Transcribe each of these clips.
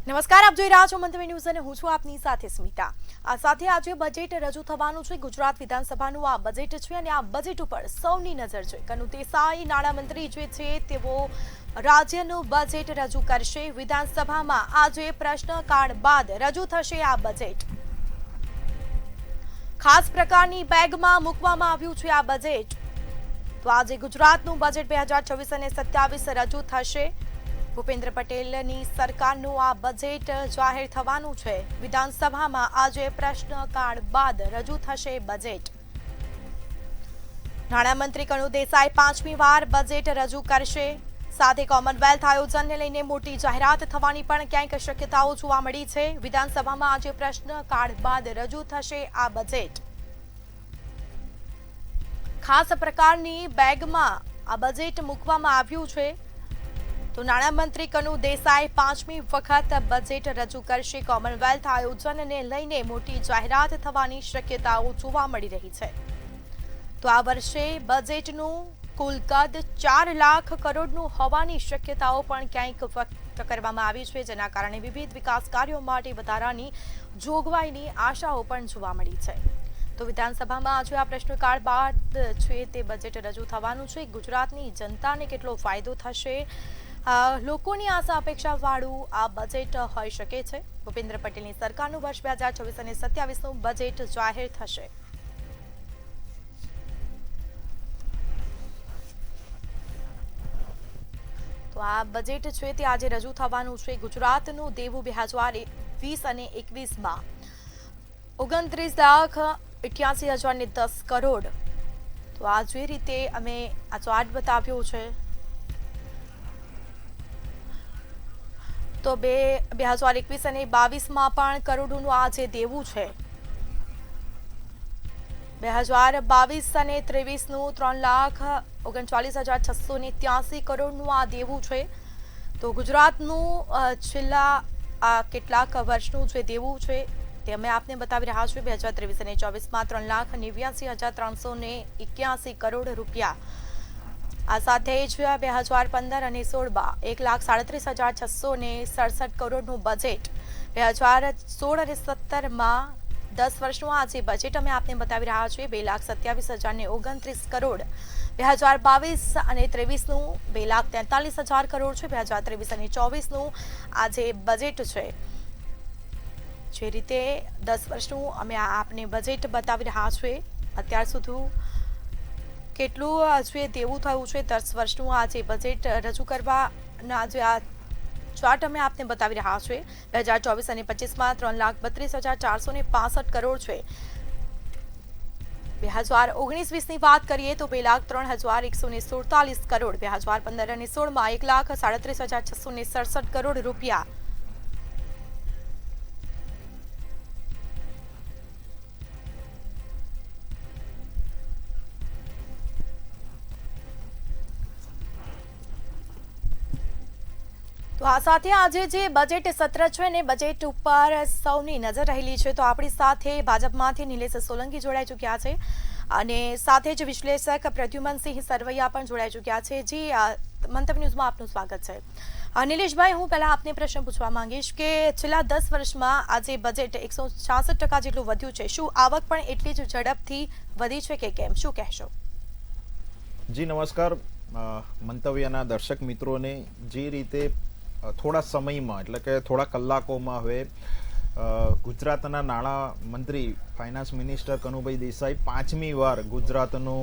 નમસ્કાર, આપ જોઈ રહ્યા છો મંતવ્ય ન્યૂઝ અને હું છું આપની સાથે સ્મિતા। આ સાથે આજે બજેટ રજૂ થવાનું છે। ગુજરાત વિધાનસભાનું આ બજેટ છે અને આ બજેટ ઉપર સૌની નજર છે। કનુ દેસાઈ નાણામંત્રી જે છે તેઓ રાજ્યનું બજેટ રજૂ કરશે। વિધાનસભામાં આજે પ્રશ્નકાળ બાદ રજૂ થશે આ બજેટ। ખાસ પ્રકારની બેગમાં મૂકવામાં આવ્યું છે આ બજેટ। તો આજે ગુજરાતનું બજેટ 2024 અને 27 રજૂ થશે। ભૂપેન્દ્ર પટેલની સરકારનું આ બજેટ જાહેર થવાનું છે। વિધાનસભામાં આજે પ્રશ્નકાળ બાદ રજૂ થશે બજેટ। નાણામંત્રી કનુ દેસાઈ 5મી વાર બજેટ રજૂ કરશે। સાથે કોમનવેલ્થ આયોજનને લઈને મોટી જાહેરાત થવાની પણ ક્યાંક શક્યતાઓ જોવા મળી છે। વિધાનસભામાં આજે પ્રશ્નકાળ બાદ રજૂ થશે આ બજેટ। ખાસ પ્રકારની બેગમાં આ બજેટ મૂકવામાં આવ્યું છે। તો નાણામંત્રી કનુ દેસાઈ 5મી વખત બજેટ રજૂ કરશે। કોમનવેલ્થ આયોજનને લઈને મોટી જાહેરાત થવાની શક્યતાઓ જોવા મળી રહી છે। તો આ વર્ષે બજેટનું કુલ કદ 4 લાખ કરોડનું હોવાની શક્યતાઓ પણ ક્યાંક વ્યક્ત કરવામાં આવી છે, જેના કારણે વિવિધ વિકાસ કાર્યો માટે વધારાની જોગવાઈની આશાઓ પણ જોવા મળી છે। તો વિધાનસભામાં આજે આ પ્રશ્નકાળ બાદ છે તે બજેટ રજૂ થવાનું છે। ગુજરાતની જનતાને કેટલો ફાયદો થશે, લોકોની આશા અપેક્ષા વાળું આ બજેટ હોઈ શકે છે। ભૂપેન્દ્ર પટેલની સરકારનું વર્ષ 2024 અને 27નું બજેટ જાહેર થશે। તો આ બજેટ છે તે આજે રજૂ થવાનું છે। ગુજરાતનું દેવું 2020 અને 21માં 29,88,010 કરોડ। તો આ જે રીતે અમે આ ચાર્ટ બતાવ્યો છે, તો 2021 અને 22માં પણ કરોડોનું આ જે દેવું છે। 2022 અને 23નું 3,39,683 કરોડનું આ દેવું છે। તો ગુજરાતનું છેલ્લા કેટલાક વર્ષનું જે દેવું છે તે અમે આપને બતાવી રહ્યા છીએ। 2023 અને 24માં 3,89,381 કરોડ રૂપિયા। આ સાથે જ 2015 અને 16માં 1,37,667 કરોડનું બજેટ। 2016 અને 17માં 10 વર્ષનું આ જે બજેટ અમે આપને બતાવી રહ્યા છીએ 2,27,029 કરોડ। 2022 અને 23નું 2,43,000 કરોડ છે। 2023 અને 24નું આ જે બજેટ છે, જે રીતે 10 વર્ષનું અમે આપને બજેટ બતાવી રહ્યા છીએ, અત્યાર સુધી કેટલું જે દેવું થયું છે 10 વર્ષનું આ જે બજેટ રજૂ કરવાના જે આ ચાર્ટ અમે આપને બતાવી રહ્યા છીએ। 2024 અને 25માં 3,32,465 કરોડ છે। 2019-20ની વાત કરીએ તો 2,03,147 કરોડ। 2015 અને 16માં 1,37,667 કરોડ રૂપિયા। તો આ સાથે આજે જે બજેટ સત્ર છે ને બજેટ ઉપર સૌની નજર રહેલી છે। તો આપણી સાથે ભાજપમાંથી નિલેશ સોલંકી જોડાઈ ચૂક્યા છે અને સાથે જ વિશ્લેષક પ્રદ્યુમનસિંહ સરવૈયા પણ જોડાઈ ચૂક્યા છે। જી, મંતવ્ય ન્યૂઝમાં આપનું સ્વાગત છે। નિલેશભાઈ, હું પહેલા આપને પ્રશ્ન પૂછવા માંગીશ કે છેલ્લા 10 વર્ષમાં આજે બજેટ 166% જેટલું વધ્યું છે, શું આવક પણ એટલી જ ઝડપથી વધી છે કે કેમ, શું કહેશો? જી નમસ્કાર, મંતવ્યના દર્શક મિત્રોને જે રીતે થોડા સમયમાં એટલે કે થોડા કલાકોમાં હવે ગુજરાતના નાણામંત્રી ફાઇનાન્સ મિનિસ્ટર કનુભાઈ દેસાઈ 5મી વાર ગુજરાતનું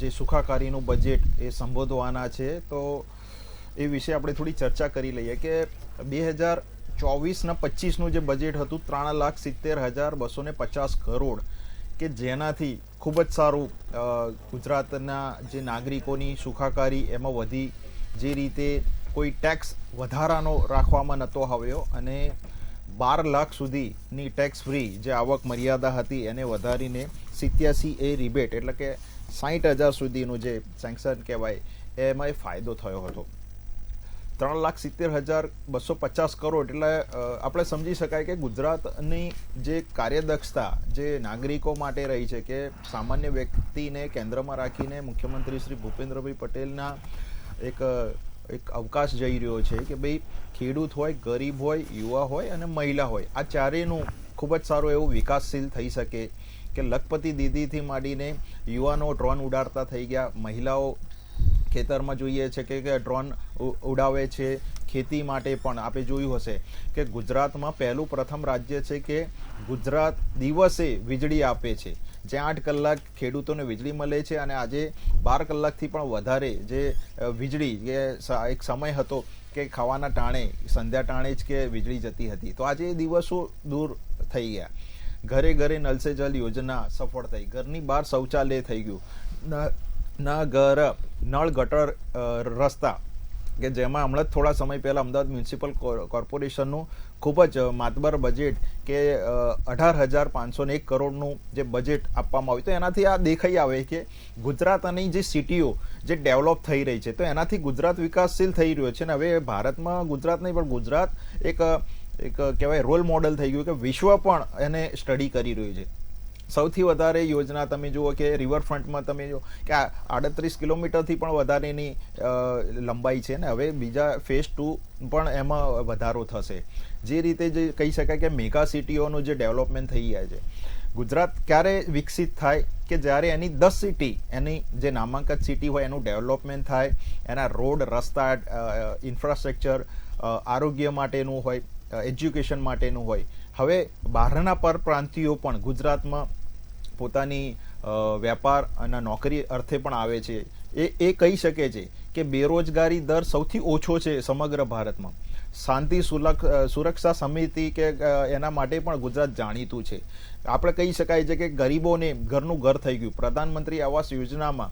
જે સુખાકારીનું બજેટ એ સંબોધવાના છે। તો એ વિશે આપણે થોડી ચર્ચા કરી લઈએ કે 2024 અને 25નું જે બજેટ હતું 3,70,250 કરોડ, કે જેનાથી ખૂબ જ સારું ગુજરાતના જે નાગરિકોની સુખાકારી એમાં વધી। જે રીતે કોઈ ટેક્સ વધારાનો રાખવામાં નહોતો આવ્યો અને 12 લાખ સુધીની ટેક્સ ફ્રી જે આવક મર્યાદા હતી એને વધારીને 87A રિબેટ એટલે કે 60,000 સુધીનું જે સેન્કશન કહેવાય એમાં ફાયદો થયો હતો। 3,70,250 કરોડ એટલે આપણે સમજી શકાય કે ગુજરાતની જે કાર્યદક્ષતા જે નાગરિકો માટે રહી છે કે સામાન્ય વ્યક્તિને કેન્દ્રમાં રાખીને મુખ્યમંત્રી શ્રી ભૂપેન્દ્રભાઈ પટેલના એક એક અવકાશ જઈ રહ્યો છે કે ભાઈ ખેડૂત હોય, ગરીબ હોય, યુવા હોય અને મહિલા હોય, આ ચારેયનું ખૂબ જ સારો એવો વિકાસશીલ થઈ શકે કે લખપતિ દીદીથી માંડીને યુવાનો ડ્રોન ઉડાડતા થઈ ગયા, મહિલાઓ ખેતરમાં જોઈએ છે કે ડ્રોન ઉડાવે છે, ખેતી માટે પણ આપણે જોયું હશે કે ગુજરાતમાં પહેલું પ્રથમ રાજ્ય છે કે ગુજરાત દિવસે વીજળી આપે છે, જે 8 કલાક ખેડૂતોને વીજળી મળે છે અને આજે 12 કલાકથી પણ વધારે જે વીજળી કે એક સમય હતો કે ખાવાના ટાણે સંધ્યા ટાણે જ કે વીજળી જતી હતી, તો આજે એ દિવસો દૂર થઈ ગયા. ઘરે ઘરે નલ સે જલ યોજના સફળ થઈ, ઘરની બહાર શૌચાલય થઈ ગયું, ના ઘર નળ ગટર રસ્તા કે જેમાં હમણાં જ થોડા સમય પહેલાં અમદાવાદ મ્યુનિસિપલ કોર્પોરેશનનું ખૂબ જ માતબર બજેટ કે 18,501 કરોડનું જે બજેટ આપવામાં આવ્યું, તો એનાથી આ દેખાઈ આવે કે ગુજરાત અને જે સિટીઓ જે ડેવલપ થઈ રહી છે, તો એનાથી ગુજરાત વિકાસશીલ થઈ રહ્યો છે. ને હવે ભારતમાં ગુજરાત નહીં પણ ગુજરાત એક કહેવાય રોલ મોડલ થઈ ગયું કે વિશ્વ પણ એને સ્ટડી કરી રહ્યું છે. સૌથી વધારે યોજના તમે જુઓ કે રિવરફ્રન્ટમાં તમે જુઓ કે 38 કિલોમીટરથી પણ વધારેની લંબાઈ છે ને હવે બીજા ફેઝ 2 પણ એમાં વધારો થશે. જે રીતે જે કહી શકાય કે મેગા સિટીઓનું જે ડેવલપમેન્ટ થઈ ગયા છે, ગુજરાત ક્યારે વિકસિત થાય કે જ્યારે એની 10 સિટી, એની જે નામાંકિત સિટી હોય એનું ડેવલપમેન્ટ થાય, એના રોડ, રસ્તા, ઇન્ફ્રાસ્ટ્રક્ચર, આરોગ્ય માટેનું હોય, એજ્યુકેશન માટેનું હોય. હવે બહારના પરપ્રાંતિયો પણ ગુજરાતમાં પોતાની વેપાર અને નોકરી અર્થે પણ આવે છે. એ કહી શકે છે કે બેરોજગારી દર સૌથી ઓછો છે સમગ્ર ભારતમાં. શાંતિ સુરક્ષા સમિતિ કે એના માટે પણ ગુજરાત જાણીતું છે. આપણે કહી શકાય છે કે ગરીબોને ઘરનું ઘર થઈ ગયું. પ્રધાનમંત્રી આવાસ યોજનામાં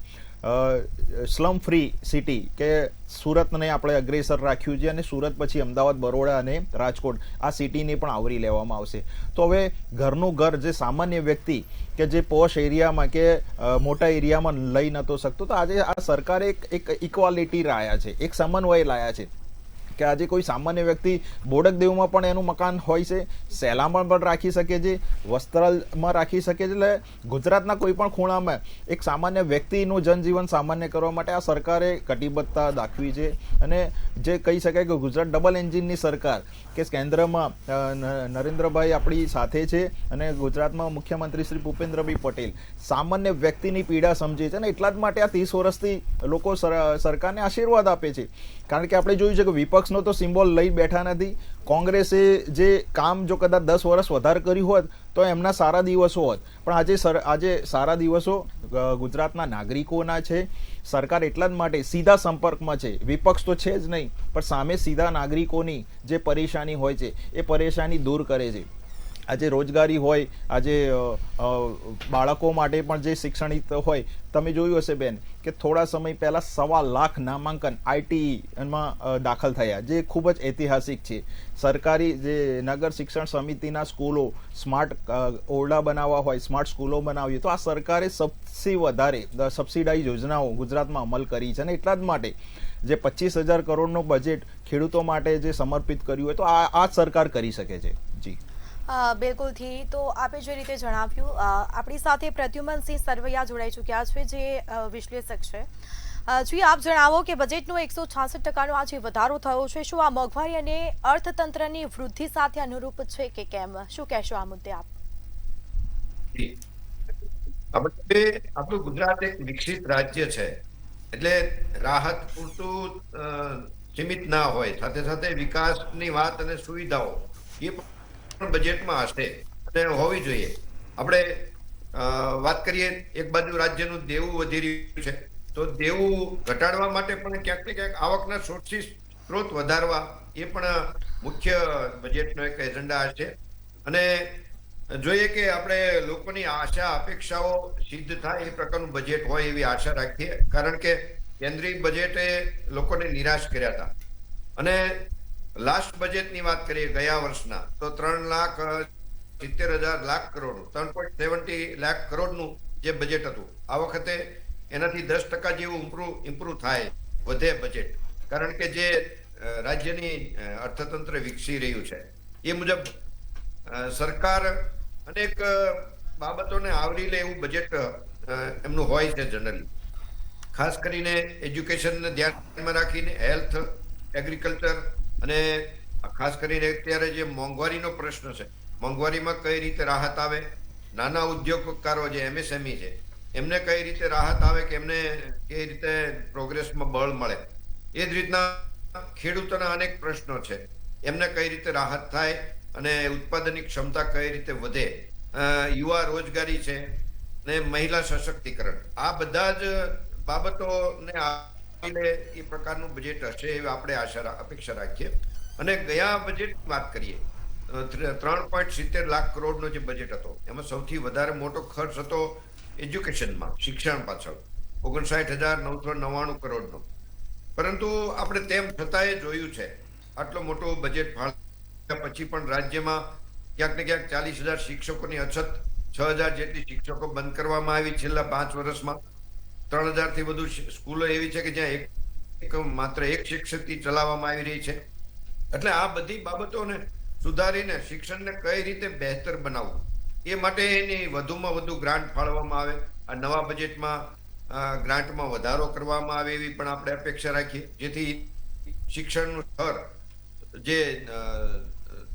સ્લમ ફ્રી સિટી કે સુરતને આપણે અગ્રેસર રાખ્યું છે અને સુરત પછી અમદાવાદ, બરોડા અને રાજકોટ આ સિટીને પણ આવરી લેવામાં આવશે. તો હવે ઘરનું ઘર જે સામાન્ય વ્યક્તિ કે જે પોશ એરિયામાં કે મોટા એરિયામાં લઈ નતો શકતો, તો આજે આ સરકારે એક ઇક્વાલિટી લાયા છે, એક સમન્વય લાયા છે કે આજે કોઈ સામાન્ય વ્યક્તિ બોડકદેવમાં પણ એનું મકાન હોય છે, સેલામાં પણ રાખી શકે છે, વસ્ત્રાલમાં રાખી શકે છે. એટલે ગુજરાતના કોઈ પણ ખૂણામાં એક સામાન્ય વ્યક્તિનું જનજીવન સામાન્ય કરવા માટે આ સરકારે કટિબદ્ધતા દાખવી છે. અને જે કહી શકાય કે ગુજરાત ડબલ એન્જિનની સરકાર કે કેન્દ્રમાં નરેન્દ્રભાઈ આપણી સાથે છે અને ગુજરાતમાં મુખ્યમંત્રી શ્રી ભૂપેન્દ્રભાઈ પટેલ સામાન્ય વ્યક્તિની પીડા સમજે છે. અને એટલા જ માટે આ 30 વર્ષથી લોકો સરકારને આશીર્વાદ આપે છે. કારણ કે આપણે જોયું છે કે વિપક્ષનો તો સિમ્બોલ લઈ બેઠા નથી. કોંગ્રેસે જે કામ જો કદાચ 10 વર્ષ વધારે કર્યું હોત તો એમના સારા દિવસો હોત, પણ આજે સારા દિવસો ગુજરાતના નાગરિકોના છે. સરકાર એટલા જ માટે સીધા સંપર્કમાં છે, વિપક્ષ તો છે જ નહીં, પણ સામે સીધા નાગરિકોની જે પરેશાની હોય છે એ પરેશાની દૂર કરે છે. આજે રોજગારી હોય, આજે બાળકો માટે પણ જે શિક્ષણિત હોય, તમે જોયું હશે બેન કે થોડા સમય પહેલા 1.25 લાખ નામાંકન આઈટીમાં દાખલ થયા, જે ખૂબ જ ઐતિહાસિક છે. સરકારી જે નગર શિક્ષણ સમિતિના સ્કૂલો સ્માર્ટ ઓરડા બનાવવા હોય, સ્માર્ટ સ્કૂલો બનાવવી, તો આ સરકારે સૌથી વધારે સબસિડાઇઝ યોજનાઓ ગુજરાતમાં અમલ કરી છે. અને એટલા જ માટે જે 25,000 કરોડનું બજેટ ખેડૂતો માટે જે સમર્પિત કર્યું હોય, તો આ સરકાર કરી શકે છે. જી બિલકુલથી. તો આપે જે રીતે જણાવ્યું, આપણી સાથે પ્રદ્યુમનસિંહ સરવૈયા જોડાઈ ચૂક્યા છે, જે વિશ્લેષક છે. જી, આપ જણાવો કે બજેટનો 166% આજે વધારો થયો છે, શું આ મોંઘવારી અને અર્થતંત્રની વૃદ્ધિ સાથે અનુરૂપ છે કે કેમ? શું કહેશો આ મુદ્દે આપ? આપણું ગુજરાત એક વિકસિત રાજ્ય છે, એટલે રાહત પૂરતું સીમિત ના હોય, સાથે સાથે વિકાસની વાત અને સુવિધાઓ એ બજેટમાં હશે અને હોવી જોઈએ. આપણે વાત કરીએ, એક બાજુ રાજ્યનું દેવું વધી રહ્યું છે, તો દેવું ઘટાડવા માટે પણ ક્યાંક ને ક્યાંક આવકના સ્ત્રોત વધારવા એ પણ મુખ્ય બજેટનો એક એજન્ડા છે. અને જોઈએ કે આપણે લોકોની આશા અપેક્ષાઓ સિદ્ધ થાય એ પ્રકારનું બજેટ હોય એવી આશા રાખીએ. કારણ કે કેન્દ્રીય બજેટે લોકોને નિરાશ કર્યા હતા. અને લાસ્ટ બજેટની વાત કરીએ ગયા વર્ષના, તો 3,70,000 લાખ કરોડ 3.70 લાખ કરોડનું જે બજેટ હતું, આ વખતે એનાથી 10% જેવું ઇમ્પ્રુવ થાય, વધે બજેટ. કારણ કે જે રાજ્યની અર્થતંત્ર વિકસી રહ્યું છે એ મુજબ સરકાર અનેક બાબતોને આવરી લે એવું બજેટ એમનું હોય છે જનરલી. ખાસ કરીને એજ્યુકેશનને ધ્યાનમાં રાખીને હેલ્થ, એગ્રીકલ્ચર અને ખાસ કરીને અત્યારે જે મોંઘવારીનો પ્રશ્ન છે, મોંઘવારીમાં કઈ રીતે રાહત આવે, નાના ઉદ્યોગકારો જે MSME છે એમને કઈ રીતે રાહત આવે કે એમને કઈ રીતે પ્રોગ્રેસમાં બળ મળે, એ જ રીતના ખેડૂતોના અનેક પ્રશ્નો છે, એમને કઈ રીતે રાહત થાય અને ઉત્પાદનની ક્ષમતા કઈ રીતે વધે, યુવા રોજગારી છે ને મહિલા સશક્તિકરણ, આ બધા જ બાબતોને આવીને એ પ્રકારનું બજેટ હશે એવી આપણે અપેક્ષા રાખીએ. અને ગયા બજેટની વાત કરીએ, 3.70 લાખ કરોડનો જે બજેટ હતો એમાં સૌથી વધારે મોટો ખર્ચ હતો એજ્યુકેશનમાં, શિક્ષણ પાછળ 59,999 કરોડનો. પરંતુ આપણે તેમ છતાંય જોયું છે આટલો મોટો બજેટ ફાળવ્યા પછી પણ રાજ્યમાં ક્યાંક ને ક્યાંક 40,000 શિક્ષકોની અછત, 6,000 જેટલી શિક્ષકો બંધ કરવામાં આવી છેલ્લા 5 વર્ષમાં. 3,000 થી વધુ સ્કૂલો એવી છે કે જ્યાં માત્ર એક શિક્ષકથી ચલાવવામાં આવી રહી છે. એટલે આ બધી બાબતોને સુધારીને શિક્ષણને કઈ રીતે બહેતર બનાવવું, એ માટે એની વધુમાં વધુ ગ્રાન્ટ ફાળવવામાં આવે. આ નવા બજેટમાં ગ્રાન્ટમાં વધારો કરવામાં આવે એવી પણ આપણે અપેક્ષા રાખીએ, જેથી શિક્ષણનું સ્તર જે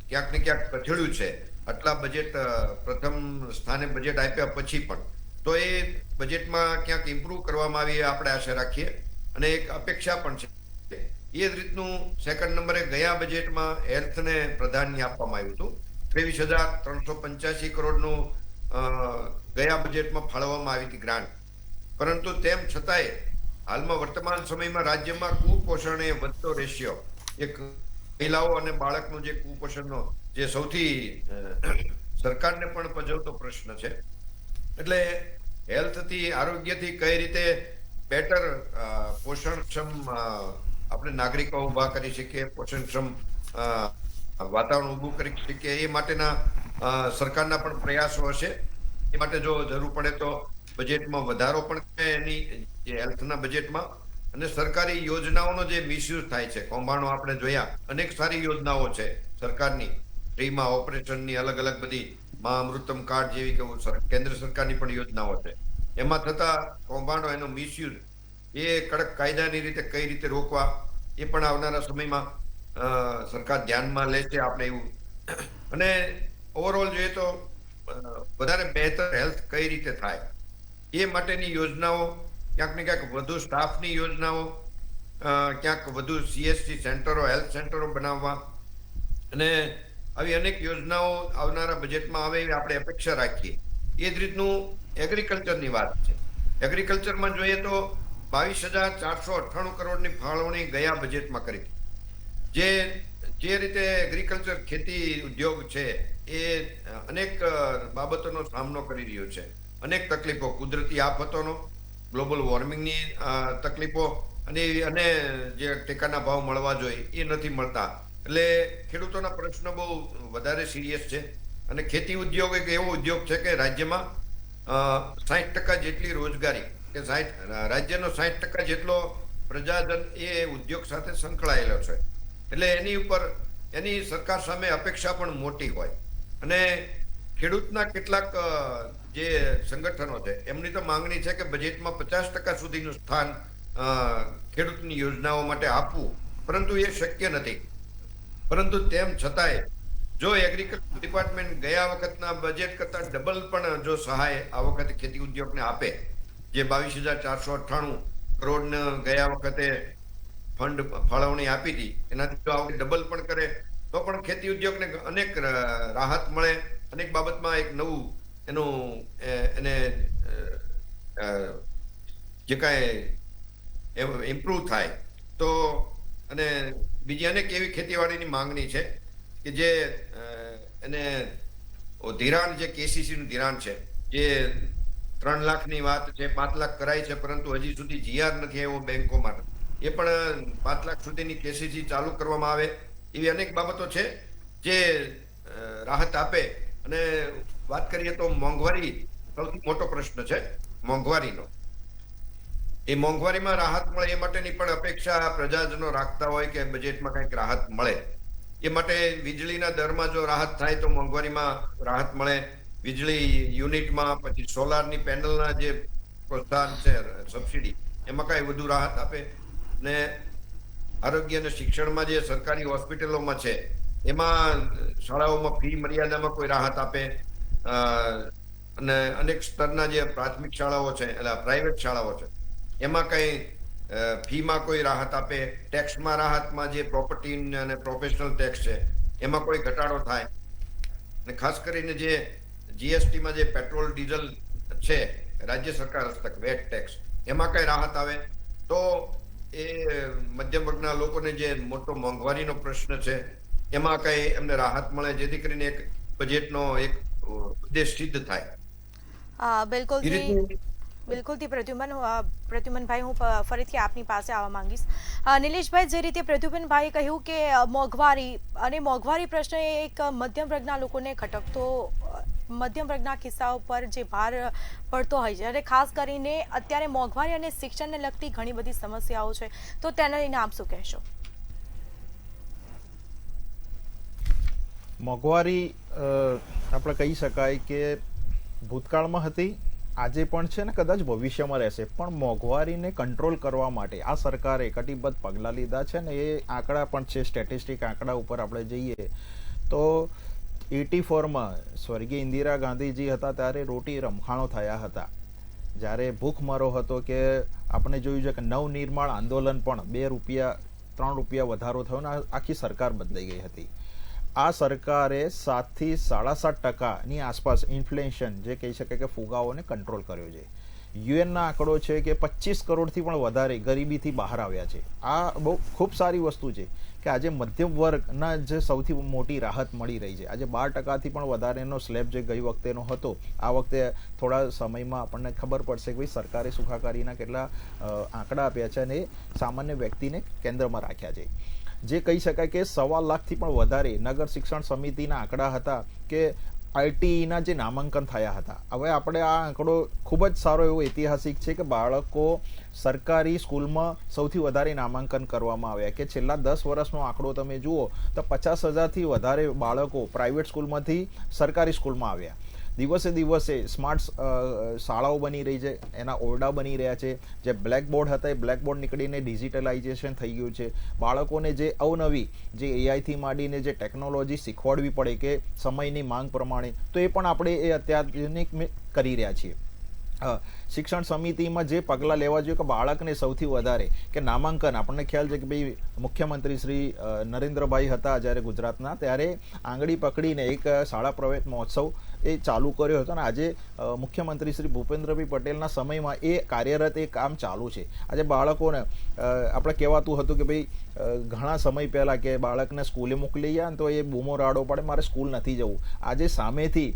ક્યાંક ને ક્યાંક કથળ્યું છે આટલા બજેટ પ્રથમ સ્થાને બજેટ આપ્યા પછી પણ, તો એ બજેટમાં ક્યાંક ઇમ્પ્રૂવ કરવામાં આવી આપણે આશા રાખીએ અને એક અપેક્ષા પણ છે. એ જ રીતનું સેકન્ડ નંબરે ગયા બજેટમાં હેલ્થને પ્રાધાન્ય આપવામાં આવ્યું હતું. 23,385 કરોડનું ગયા બજેટમાં ફાળવવામાં આવી હતી ગ્રાન્ટ. પરંતુ તેમ છતાંય હાલમાં વર્તમાન સમયમાં રાજ્યમાં કુપોષણ એ વધતો રેશિયો, એક મહિલાઓ અને બાળકનું જે કુપોષણનો જે સૌથી સરકારને પણ પજવતો પ્રશ્ન છે. એટલે હેલ્થથી, આરોગ્યથી કઈ રીતે બેટર પોષણક્ષમ આપણે નાગરિકો ઉભા કરી શકીએ, પોષણક્ષમ વાતાવરણ ઊભું કરી શકીએ, એ માટેના સરકારના પણ પ્રયાસો હશે. એ માટે જો જરૂર પડે તો બજેટમાં વધારો પણ એની જે હેલ્થના બજેટમાં, અને સરકારી યોજનાઓનો જે મિસયુઝ થાય છે, કૌભાંડો આપણે જોયા, અનેક સારી યોજનાઓ છે સરકારની, ફ્રીમાં ઓપરેશનની અલગ અલગ બધી મા અમૃતમ કાર્ડ જેવી કે કેન્દ્ર સરકારની પણ યોજનાઓ છે, એમાં થતા કૌભાંડો, એનો મિસયુઝ, એ કડક કાયદાની રીતે કઈ રીતે રોકવા, એ પણ આવનારા સમયમાં સરકાર ધ્યાનમાં લેશે આપણે એવું. અને ઓવરઓલ જોઈએ તો વધારે બહેતર હેલ્થ કઈ રીતે થાય એ માટેની યોજનાઓ, ક્યાંક ને ક્યાંક વધુ સ્ટાફની યોજનાઓ, ક્યાંક વધુ CSC સેન્ટરો, હેલ્થ સેન્ટરો બનાવવા, અને આવી અનેક યોજનાઓ આવનારા બજેટમાં આવે એવી આપણે અપેક્ષા રાખીએ. એ જ રીતનું એગ્રીકલ્ચરની વાત છે. એગ્રીકલ્ચરમાં જોઈએ તો 22,498 કરોડની ફાળવણી ગયા બજેટમાં કરી. જે રીતે એગ્રીકલ્ચર, ખેતી ઉદ્યોગ છે એ અનેક બાબતોનો સામનો કરી રહ્યો છે, અનેક તકલીફો, કુદરતી આફતોનો, ગ્લોબલ વોર્મિંગની તકલીફો, અને જે ટેકાના ભાવ મળવા જોઈએ એ નથી મળતા. એટલે ખેડૂતોના પ્રશ્નો બહુ વધારે સિરિયસ છે. અને ખેતી ઉદ્યોગ એક એવો ઉદ્યોગ છે કે રાજ્યમાં 60% જેટલી રોજગારી, કે રાજ્યનો 60% જેટલો પ્રજાજન એ ઉદ્યોગ સાથે સંકળાયેલો છે. એટલે એની ઉપર એની સરકાર સામે અપેક્ષા પણ મોટી હોય. અને ખેડૂતના કેટલાક જે સંગઠનો છે એમની તો માંગણી છે કે બજેટમાં 50% સુધીનું સ્થાન ખેડૂતની યોજનાઓ માટે આપવું, પરંતુ એ શક્ય નથી. પરંતુ તેમ છતાંય જો એગ્રીકલ્ચર ડિપાર્ટમેન્ટ ગયા વખતના બજેટ કરતા ડબલ પણ જો સહાય આ વખતે ખેતી ઉદ્યોગને આપે, જે 22,498 કરોડને ગયા વખતે ફંડ ફાળવણી આપી હતી, એનાથી જો આ ડબલ પણ કરે તો પણ ખેતી ઉદ્યોગને અનેક રાહત મળે, અનેક બાબતમાં એક નવું એનું એને જે કાંઈ ઇમ્પ્રૂવ થાય. તો અને બીજી અનેક એવી ખેતીવાડીની માંગણી છે કે જે એને ધિરાણ, જે KCCનું ધિરાણ છે, જે 3 લાખની વાત છે, 5 લાખ કરાય છે, પરંતુ હજી સુધી GR નથી આવ્યો બેંકોમાં, એ પણ 5 લાખ સુધીની KCC ચાલુ કરવામાં આવે. એવી અનેક બાબતો છે જે રાહત આપે. અને વાત કરીએ તો મોંઘવારી સૌથી મોટો પ્રશ્ન છે મોંઘવારીનો. એ મોંઘવારીમાં રાહત મળે એ માટેની પણ અપેક્ષા પ્રજાજનો રાખતા હોય કે બજેટમાં કંઈક રાહત મળે. એ માટે વીજળીના દરમાં જો રાહત થાય તો મોંઘવારીમાં રાહત મળે. વીજળી યુનિટમાં, પછી સોલારની પેનલના જે પ્રોત્સાહન છે, સબસિડી, એમાં કાંઈ વધુ રાહત આપે, ને આરોગ્ય અને શિક્ષણમાં જે સરકારી હોસ્પિટલોમાં છે એમાં શાળાઓમાં ફી મર્યાદામાં કોઈ રાહત આપે, અને અનેક સ્તરના જે પ્રાથમિક શાળાઓ છે એટલે પ્રાઇવેટ શાળાઓ છે એમાં કંઈ ફીમાં કોઈ રાહત આપે, ટેક્સમાં રાહતમાં જે પ્રોપર્ટી અને પ્રોફેશનલ ટેક્સ છે એમાં કોઈ ઘટાડો થાય, અને ખાસ કરીને જે જીએસટીમાં જે પેટ્રોલ ડીઝલ છે રાજ્ય સરકાર હસ્તક વેટ ટેક્સ એમાં કઈ રાહત આવે તો એ મધ્યમ વર્ગના લોકોને જે મોટો મોંઘવારીનો પ્રશ્ન છે એમાં કઈ એમને રાહત મળે, જેથી કરીને એક બજેટનો એક ઉદ્દેશ સિદ્ધ થાય. બિલકુલથી પ્રદ્યુમનભાઈ, હું ફરીથી આપની પાસે આવવા માંગીશ. નિલેશભાઈ, જે રીતે પ્રદ્યુમનભાઈએ કહ્યું કે મોંઘવારી પ્રશ્ન એ એક મધ્યમ વર્ગના લોકોને ખટકતો, મધ્યમ વર્ગના કિસ્સાઓ પર જે ભાર પડતો હોય છે, અને ખાસ કરીને અત્યારે મોંઘવારી અને શિક્ષણને લગતી ઘણી બધી સમસ્યાઓ છે, તો તેને લઈને આપ શું કહેશો? મોંઘવારી આપણે કહી શકાય કે ભૂતકાળમાં હતી, આજે પણ છે ને કદાચ ભવિષ્યમાં રહેશે, પણ મોંઘવારીને કંટ્રોલ કરવા માટે આ સરકારે કટિબદ્ધ પગલાં લીધા છે ને એ આંકડા પણ છે. સ્ટેટિસ્ટિક આંકડા ઉપર આપણે જઈએ તો 84માં સ્વર્ગીય ઇન્દિરા ગાંધીજી હતા ત્યારે રોટી રમખાણો થયા હતા, જ્યારે ભૂખમરો હતો કે આપણે જોયું છે કે નવનિર્માણ આંદોલન પણ 2 રૂપિયા 3 રૂપિયા વધારો થયો ને આખી સરકાર બદલાઈ ગઈ હતી. આ સરકારે 7 થી 7.5%ની આસપાસ ઇન્ફ્લેશન જે કહી શકાય કે ફુગાઓને કંટ્રોલ કર્યો છે. યુએનના આંકડો છે કે 25 કરોડથી પણ વધારે ગરીબીથી બહાર આવ્યા છે. આ બહુ ખૂબ સારી વસ્તુ છે કે આજે મધ્યમ વર્ગના જે સૌથી મોટી રાહત મળી રહી છે. આજે 12%થી પણ વધારેનો સ્લેબ જે ગઈ વખતેનો હતો, આ વખતે થોડા સમયમાં આપણને ખબર પડશે કે ભાઈ સરકારે સુખાકારીના કેટલા આંકડા આપ્યા છે અને સામાન્ય વ્યક્તિને કેન્દ્રમાં રાખ્યા છે. જે કહી શકાય કે 1.25 લાખથી પણ વધારે નગર શિક્ષણ સમિતિના આંકડા હતા કે આઈટીઈના જે નામાંકન થયા હતા. હવે આપણે આ આંકડો ખૂબ જ સારો એવો ઐતિહાસિક છે કે બાળકો સરકારી સ્કૂલમાં સૌથી વધારે નામાંકન કરવામાં આવ્યા, કે છેલ્લા 10 વર્ષનો આંકડો તમે જુઓ તો 50,000થી વધારે બાળકો પ્રાઇવેટ સ્કૂલમાંથી સરકારી સ્કૂલમાં આવ્યા. દિવસે દિવસે સ્માર્ટ શાળાઓ બની રહી છે, એના ઓરડા બની રહ્યા છે. જે બ્લેકબોર્ડ હતા એ બ્લેકબોર્ડ નીકળીને ડિજિટલાઇઝેશન થઈ ગયું છે. બાળકોને જે અવનવી જે એઆઈથી માંડીને જે ટેકનોલોજી શીખવાડવી પડે કે સમયની માંગ પ્રમાણે, તો એ પણ આપણે એ અત્યાધુનિક કરી રહ્યા છીએ. શિક્ષણ સમિતિમાં જે પગલાં લેવા જોઈએ કે બાળકને સૌથી વધારે કે નામાંકન, આપણને ખ્યાલ છે કે ભાઈ મુખ્યમંત્રી શ્રી નરેન્દ્રભાઈ હતા જ્યારે ગુજરાતના, ત્યારે આંગળી પકડીને એક શાળા પ્રવેશ મહોત્સવ એ ચાલુ કર્યો હતો, અને આજે મુખ્યમંત્રી શ્રી ભૂપેન્દ્રભાઈ પટેલના સમયમાં એ કાર્યરત એ કામ ચાલુ છે. આજે બાળકોને આપણે કહેવાતું હતું કે ભાઈ ઘણા સમય પહેલાં કે બાળકને સ્કૂલે મોકલી ગયા ને તો એ બૂમો રાડો પડે મારે સ્કૂલ નથી જવું. આજે સામેથી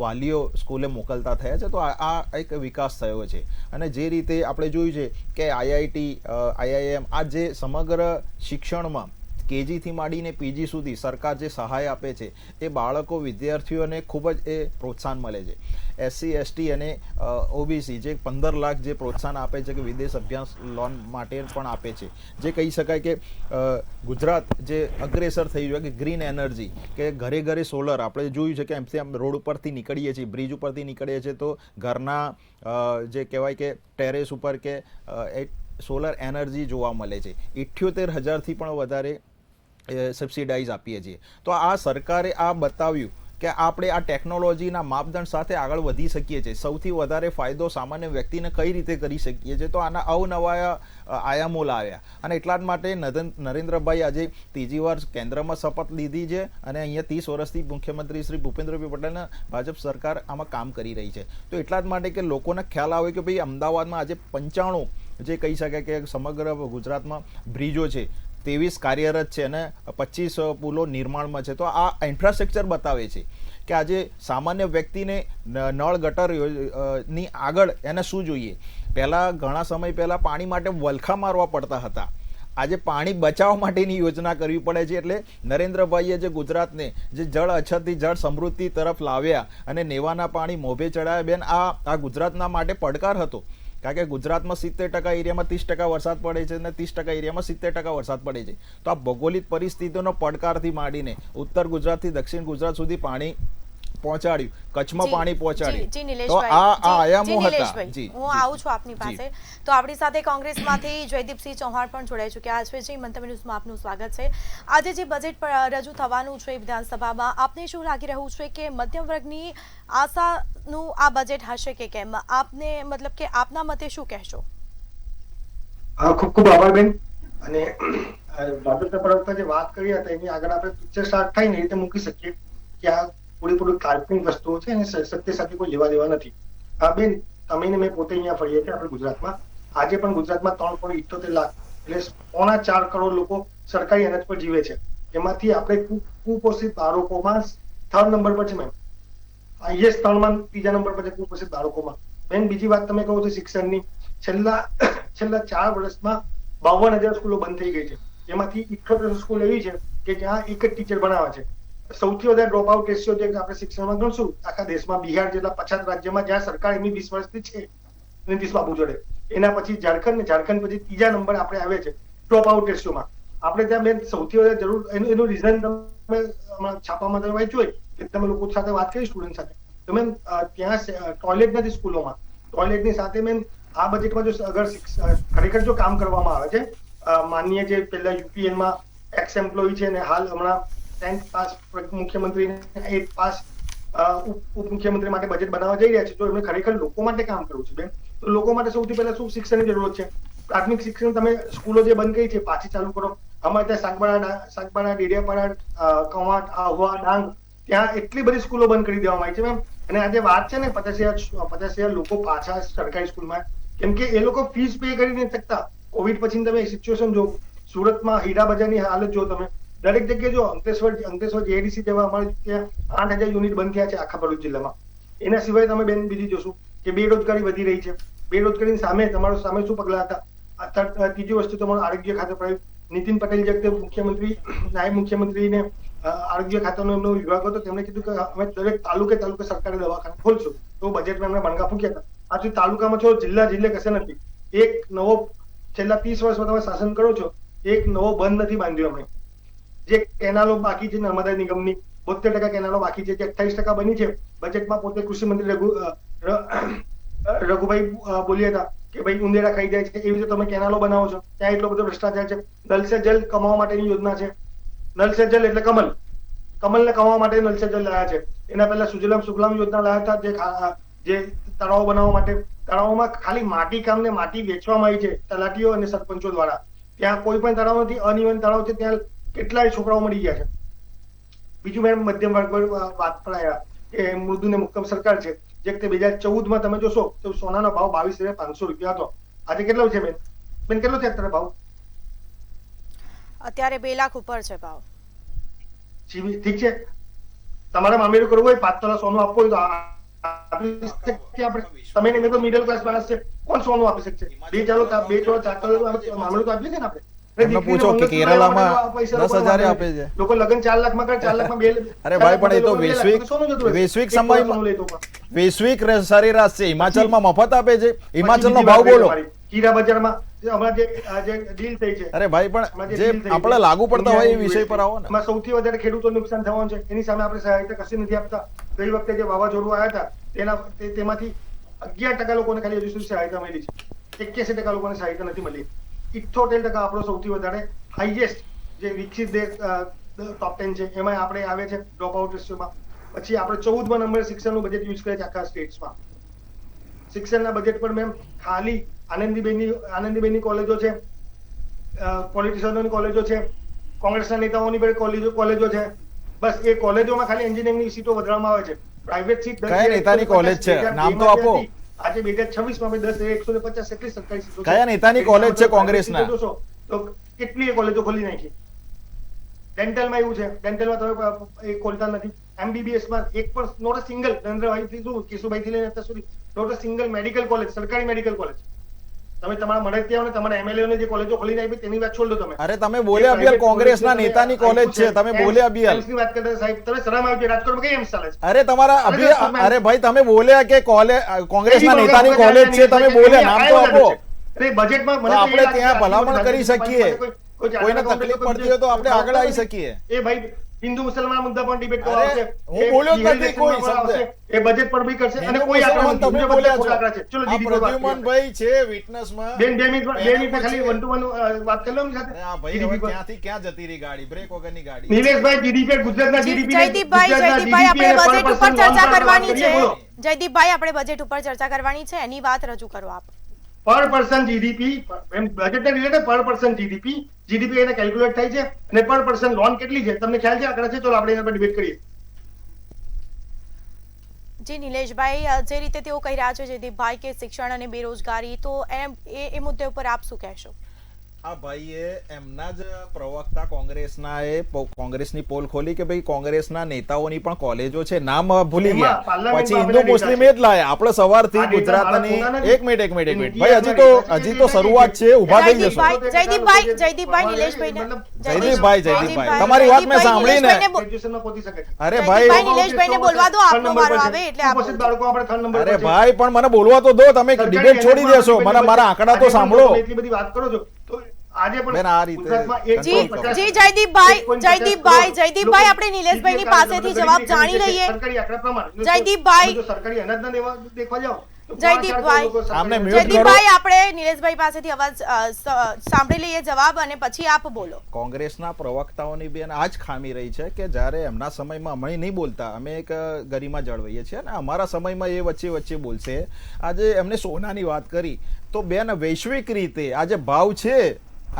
વાલીઓ સ્કૂલે મોકલતા થયા છે, તો આ એક વિકાસ થયો છે. અને જે રીતે આપણે જોયું છે કે આઈઆઈટી, આઈઆઈએમ, આ જે સમગ્ર શિક્ષણમાં કેજીથી માંડીને પીજી સુધી સરકાર જે સહાય આપે છે એ બાળકો વિદ્યાર્થીઓને ખૂબ જ એ પ્રોત્સાહન મળે છે. એસસી એસટી અને ઓબીસી જે 15 લાખ જે પ્રોત્સાહન આપે છે કે વિદેશ અભ્યાસ લોન માટે પણ આપે છે. જે કહી શકાય કે ગુજરાત જે અગ્રેસર થઈ ગયું કે ગ્રીન એનર્જી, કે ઘરે ઘરે સોલર. આપણે જોયું છે કે એમથી આમ રોડ ઉપરથી નીકળીએ છીએ, બ્રિજ ઉપરથી નીકળીએ છીએ તો ઘરના જે કહેવાય કે ટેરેસ ઉપર કે સોલર એનર્જી જોવા મળે છે. 78,000થી પણ વધારે સબસિડાઇઝ આપીએ છીએ. તો આ સરકારે આ બતાવ્યું કે આપણે આ ટેકનોલોજીના માપદંડ સાથે આગળ વધી શકીએ છીએ. સૌથી વધારે ફાયદો સામાન્ય વ્યક્તિને કઈ રીતે કરી શકીએ છીએ, તો આના અવનવા આયામો લાવ્યા. અને એટલા જ માટે નરેન્દ્રભાઈ આજે 3જી વાર કેન્દ્રમાં શપથ લીધી છે અને અહીંયા 30 વર્ષથી મુખ્યમંત્રી શ્રી ભૂપેન્દ્રભાઈ પટેલના ભાજપ સરકાર આમાં કામ કરી રહી છે. તો એટલા જ માટે કે લોકોને ખ્યાલ આવે કે ભાઈ અમદાવાદમાં આજે 95 જે કહી શકાય કે સમગ્ર ગુજરાતમાં બ્રિજો છે, 23 કાર્યરત છે અને 25 પુલો નિર્માણમાં છે. તો આ ઇન્ફ્રાસ્ટ્રક્ચર બતાવે છે કે આજે સામાન્ય વ્યક્તિને નળ ગટર ની આગળ એને શું જોઈએ. પહેલાં ઘણા સમય પહેલાં પાણી માટે વલખા મારવા પડતા હતા, આજે પાણી બચાવવા માટેની યોજના કરવી પડે છે. એટલે નરેન્દ્રભાઈએ જે ગુજરાતને જે જળ અછતથી જળ સમૃદ્ધિ તરફ લાવ્યા અને નેવાના પાણી મોભે ચડાવ્યા, બેન આ ગુજરાતના માટે પડકાર હતો. કારણ કે ગુજરાતમાં 70% એરિયામાં 30% વરસાદ પડે છે અને 30% એરિયામાં 70% વરસાદ પડે છે. તો આ ભૌગોલિક પરિસ્થિતિનો પડકારથી માંડીને ઉત્તર ગુજરાતથી દક્ષિણ ગુજરાત સુધી પાણી પહોંચાડ્યું, કચ્છમાં જી, પાણી પહોંચાડ્યું. જી, તો નિલેશભાઈ, આ જી, આયામો જી, હતા. નિલેશભાઈ, જી, હું જી. આવું છું આપની પાસે. તો આપણી સાથે કોંગ્રેસમાંથી જયદીપસિંહ ચૌહાણ પણ જોડાઈ ચૂક્યા છે. જી, મંતવ્ય ન્યૂઝમાં આપનું સ્વાગત છે. આજે જે બજેટ રજૂ થવાનું છે વિધાનસભામાં, આપને શું લાગી રહ્યું છે કે મધ્યમ વર્ગની આશાનું આ બજેટ હશે કે કેમ? આપને મતલબ કે આપના મતે શું કહેશો? ખૂબ ખૂબ આભાર બેન. અને ભાજપના પ્રવક્તા જે વાત કરી હતા એની આગળ આપણે પિક્ચર સ્ટાર્ટ થાય ને એ રીતે મૂકી શકીએ કે આ પૂરેપૂરી કાલ્પનિક વસ્તુઓ છે અને સત્ય સાથે કોઈ લેવા દેવા નથી. બેન, તમે ને મેં પોતે અહીંયા ફરીએ છીએ આપણે ગુજરાતમાં. આજે પણ ગુજરાતમાં 3.78 લાખ એટલે 3.4 કરોડ લોકો સરકારી અનાજ પર જીવે છે. એમાંથી આપણે કુપોષિત બાળકોમાં 3rd નંબર પર છે મેમ. હાઈએસ્ટ 3માં 3જા નંબર પર છે કુપોષિત બાળકોમાં. બેન, બીજી વાત તમે કહો છો શિક્ષણની. છેલ્લા 4 વર્ષમાં 52,000 સ્કૂલો બંધ થઈ ગઈ છે. એમાંથી 78 સ્કૂલ એવી છે કે જ્યાં એક જ ટીચર ભણાવે છે. સૌથી વધારે ડ્રોપ આઉટ રેશિયો જે આપણે શિક્ષણમાં ગણશું આખા દેશમાં બિહાર જેટલા પછાત રાજ્યમાં જ્યાં સરકાર એમની 20 વર્ષથી છે નીતિશ બાબુ જોડે. એના પછી ઝારખંડ ને ઝારખંડ પછી 3જા નંબર આપણે આવે છે ડ્રોપ આઉટ રેશિયોમાં. આપણે ત્યાં બેન સૌથી વધારે જરૂર એનું રીઝન તમે છાપામાં તમે વાંચ્યું હોય કે તમે લોકો સાથે વાત કરી સ્ટુડન્ટ સાથે તો મેમ ત્યાં ટોયલેટ નથી સ્કૂલોમાં. ટોયલેટની સાથે મેમ આ બજેટમાં જો અગર ખરેખર જો કામ કરવામાં આવે છે, માનનીય જે પહેલા યુપીએનમાં એક્સ એમ્પ્લોય છે ને હાલ હમણાં 10th પાસ મુખ્યમંત્રી 8th પાસ ઉપ મુખ્યમંત્રી માટે બજેટ બનાવવા જઈ રહ્યા છે. જો એમને ખરેખર લોકો માટે કામ કરવું છે બેન તો લોકો માટે સૌથી પહેલા શું શિક્ષણની જરૂરત છે. પ્રાથમિક શિક્ષણ તમે સ્કૂલો જે બંધ કરી છે પાછી ચાલુ કરો. અમારે ત્યાં સાગબારા, ડેડિયાપાડા, કવાંટ, આહવા, ડાંગ ત્યાં એટલી બધી સ્કૂલો બંધ કરી દેવામાં આવી છે મેમ. અને આજે વાત છે ને 50,000 લોકો પાછા સરકારી સ્કૂલમાં, કેમ કે એ લોકો ફીસ પે કરી નથી શકતા. કોવિડ પછી તમે સિચ્યુએશન જો સુરતમાં હીરા બજારની હાલત જો તમે દરેક જગ્યાએ જો અંકલેશ્વર જેડીસી જેવા અમારે ત્યાં 8,000 યુનિટ બંધ થયા છે આખા ભરૂચ જિલ્લામાં. એના સિવાય તમે બેન બીજી જોશો કે બેરોજગારી વધી રહી છે. બેરોજગારીની સામે તમારો સામે શું પગલા હતા? ત્રીજી વસ્તુ તમારું આરોગ્ય ખાતું પડ્યું. નીતિન પટેલ જે વખતે મુખ્યમંત્રી નાયબ મુખ્યમંત્રીને આરોગ્ય ખાતાનો એમનો વિભાગ હતો તેમણે કીધું કે અમે દરેક તાલુકે સરકારી દવાખાના ખોલશું. તો બજેટમાં એમને બણગા ફૂક્યા હતા. આજે તાલુકામાં છો, જિલ્લે કશે નથી. એક નવો છેલ્લા 30 વર્ષમાં તમે શાસન કરો છો, એક નવો બંધ નથી બાંધ્યો અમે. જે કેનાલો બાકી છે નર્મદા નિગમની 72% કેનાલો બાકી છે, જે 28% બની છે. બજેટમાં પોતે કૃષિ મંત્રી રઘુભાઈ બોલ્યા હતા કે ભાઈ ઉંદેડા ખાઈ જાય છે. એવી રીતે તમે કેનાલો બનાવો છો, ત્યાં એટલો બધો ભ્રષ્ટાચાર છે. નલ સે જલ કમાવા માટેની યોજના છે. નલ સે જલ એટલે કમલને કમાવા માટે નલ સે જલ લાયા છે. એના પહેલા સુજલામ સુફલામ યોજના લાયા હતા જે તળાવો બનાવવા માટે. તળાવોમાં ખાલી માટી કામ ને માટી વેચવામાં આવી છે તલાટીઓ અને સરપંચો દ્વારા. ત્યાં કોઈ પણ તળાવ નથી, અનિવન તળાવ છે, ત્યાં કેટલાય છોકરાઓ મળી ગયા છે. બીજું મેં મધ્યમ વર્ગ પર વાત પર આવ્યા કે મૃદુ ને મુક્કમ સરકાર છે. જે વખતે 2014માં તમે જોશો તો સોનાનો ભાવ 22,500 રૂપિયા હતો. આજે કેટલો છે બેન કેટલો છે અત્યારે ભાવ? અત્યારે 2 લાખ ઉપર છે ભાવ. ઠીક છે, તમારે મામેરું કરવું હોય 5 તોલા સોનું આપવું હોય તો તમે મેં તો મિડલ ક્લાસ માણસ છે, કોણ સોનું આપી શકશે? 2 ચાલો 4 તોલા મામલો તો આપીએ છે ને આપણે. પૂછો કે કેરળમાં 10,000 આપે છે લોકો. લગ્ન 4 લાખમાં કરે, 4 લાખમાં 2. અરે ભાઈ પણ એ તો વૈશ્વિક સમયમાં વૈશ્વિક સરેરાશ છે. હિમાચલમાં મફત આપે છે. હિમાચલનો ભાવ બોલો. હીરા બજારમાં હમણાં જે ડીલ થઈ છે. અરે ભાઈ પણ જે આપણે લાગુ પડતા હોય એ વિષય પર આવો ને. એમાં સૌથી વધારે ખેડૂતોને નુકસાન થવાનું છે. એની સામે આપણે સહાયતા કશી નથી આપતા. ગઈ વખતે જે વાવાઝોડું આવ્યા હતા તેમાંથી 11% લોકોને ખાલી હજુ સુધી સહાયતા મળી છે. 81% લોકોને સહાયતા નથી મળી. 78% આપણો સૌથી વધારે હાઈએસ્ટ જે વિકસિત દેશ ટોપ 10 છે એમાં આપણે આવે છે ડ્રોપ આઉટ રેશિયોમાં. પછી આપણે 14મા નંબરે શિક્ષણનું બજેટ યુઝ કરે છે આખા સ્ટેટ્સમાં. શિક્ષણના બજેટ પર મેમ ખાલી આનંદીબેનની કોલેજો છે, પોલિટિશિયનોની કોલેજો છે, કોંગ્રેસના નેતાઓની પણ કોલેજો છે. બસ એ કોલેજોમાં ખાલી એન્જિનિયરિંગની સીટો વધારવામાં આવે છે. પ્રાઇવેટ સીટ કયા નેતાની કોલેજ છે? નામ તો આપો. આજે 2026માં 150 એટલી સરકારી સીટો. કયા નેતાની કોલેજ છે કોંગ્રેસના? તો કેટલી કોલેજો ખોલી નાખી. ડેન્ટલમાં એવું છે, ડેન્ટલમાં તમે એ ખોલતા નથી. MBBSમાં એક પણ નોટ અ સિંગલ નરેન્દ્રભાઈ શું કેશુભાઈ થી લઈને અત્યાર સુધી not a single medical college, સરકારી મેડિકલ કોલેજ. તમે તમારા મળતિયાઓ ને તમારા MLA ને જે કોલેજો ખોલી નાખી તેની વાત છોડ દો તમે. અરે તમે બોલ્યા અભિયાલ કોંગ્રેસના નેતાની કોલેજ છે, તમે બોલ્યા અભિયાલ ની વાત કરતા સાહેબ તમે શરમ આવે છે? રાજકોટમાં કઈ એમ ચાલે છે? અરે તમારા અભિયાલ, અરે ભાઈ તમે બોલ્યા કે કોંગ્રેસના નેતાની કોલેજ છે, તમે બોલ્યા નામ તો આપો. અરે બજેટમાં મને આપણે ત્યાં ભલામણ કરી શકીએ. કોઈને તકલીફ પડતી હોય તો આપણે આગળ આવી શકીએ. એ ભાઈ હિન્દુ મુસલમાન મુદ્દા પર ડિબેટ અરે, કરવા આવશે, હું એ બોલ્યો જ બિહાર નથી ઇલેક્શનમાં કોઈ પણ આવશે, શબ્દ. એ બજેટ પર બી કરશે અને હિન્દુ કોઈ આંકડા મુસલમાન નથી. તમે બીજા બધા બોલ્યા ખોટા છો. આંકડા છે. ચલો આ જીડીપી પર વાત કરીએ. પ્રદ્યુમનભાઈ છે વિટનેસમાં. બેન 2 મિનિટ ખાલી પેનલમાં વન ટુ વન વાત કરી લો એમની સાથે. અરે આ ભાઈ GDP હવે પર. ક્યાંથી ક્યાં જતી રહી ગાડી, બ્રેક વગરની ગાડી. નિલેશભાઈ, જીડીપી ગુજરાતના જીડીપી જયદીપભાઈ આપણે બજેટ ઉપર ચર્ચા કરવાની છે. બોલો. જયદીપભાઈ આપણે બજેટ ઉપર ચર્ચા કરવાની છે, એની વાત રજૂ કરો આપ. પર પર્સન જીડીપી બજેટને રિલેટેડ પર પર્સન જીડીપી એને કેલ્ક્યુલેટ થાય છે અને પર પર્સન લોન કેટલી છે તમને ખ્યાલ છે આંકડા છે? ચલો આપણે એના પર ડિબેટ કરીએ. જી નિલેશભાઈ, જે રીતે તેઓ કહી રહ્યા છે જયદીપભાઈ કે શિક્ષણ અને બેરોજગારી, તો એ મુદ્દે ઉપર આપ શું કહેશો? આ ભાઈએ એમના જ પ્રવક્તા કોંગ્રેસની પોલ ખોલી કે ભાઈ કોંગ્રેસના નેતાઓની પણ કોલેજો છે, નામ ભૂલી એમાં ગયા, પાર્લામેન્ટમાં પછી હિન્દુ આપેલા મુસ્લિમ ડેટા એ જ લાયા. આપણે સવારથી આ ડેટા ગુજરાતની મારા ખોટા નથી. એક મિનિટ એ ભાઈ, હજી તો શરૂઆત છે, ઊભા થઈ જશો. જયદીપભાઈ, જયદીપભાઈ, તમારી વાત મેં સાંભળી ને. ગ્રેજ્યુએશનમાં પહોંચી શકે છે. અરે જયદીપભાઈ, ભાઈ, નિલેશભાઈને બોલવા દો, આપનો થર્ડ નંબર વારો પર આવે છે. એટલે આપ ઉપસ્થિત બાળકો આપણે થર્ડ નંબર અરે પર છે. ભાઈ પણ મને બોલવા તો દો, તમે સરકારી ડિબેટ છોડી એનામાં દેશો, આપણે મારા આંકડા તો આજે પણ સાંભળો. તમે એટલી બધી વાત કરો છો તો આજે પણ બેન, આ રીતે ગુજરાતમાં જી 150 જી જયદીપભાઈ આપણે નિલેશભાઈની પાસેથી જવાબ જાણી લઈએ. સરકારી આંકડા પ્રમાણે જયદીપભાઈ. જો સરકારી અનાજના દેખવા જાઓ તો જયદીપભાઈ. 5-4 લોકો સરકારી આમને mute જયદીપભાઈ આપણે નિલેશભાઈ પાસેથી અવાજ સાંભળી લઈએ જવાબ, અને પછી આપ બોલો. કોંગ્રેસના પ્રવક્તાઓની બેન આ જ ખામી રહી છે કે જ્યારે એમના સમયમાં અમે નહીં બોલતા, અમે એક ગરિમા જળવાઈએ છીએ અને અમારા સમયમાં એ વચ્ચે બોલશે. આજે એમને સોનાની વાત કરી તો બેન વૈશ્વિક રીતે આજે ભાવ છે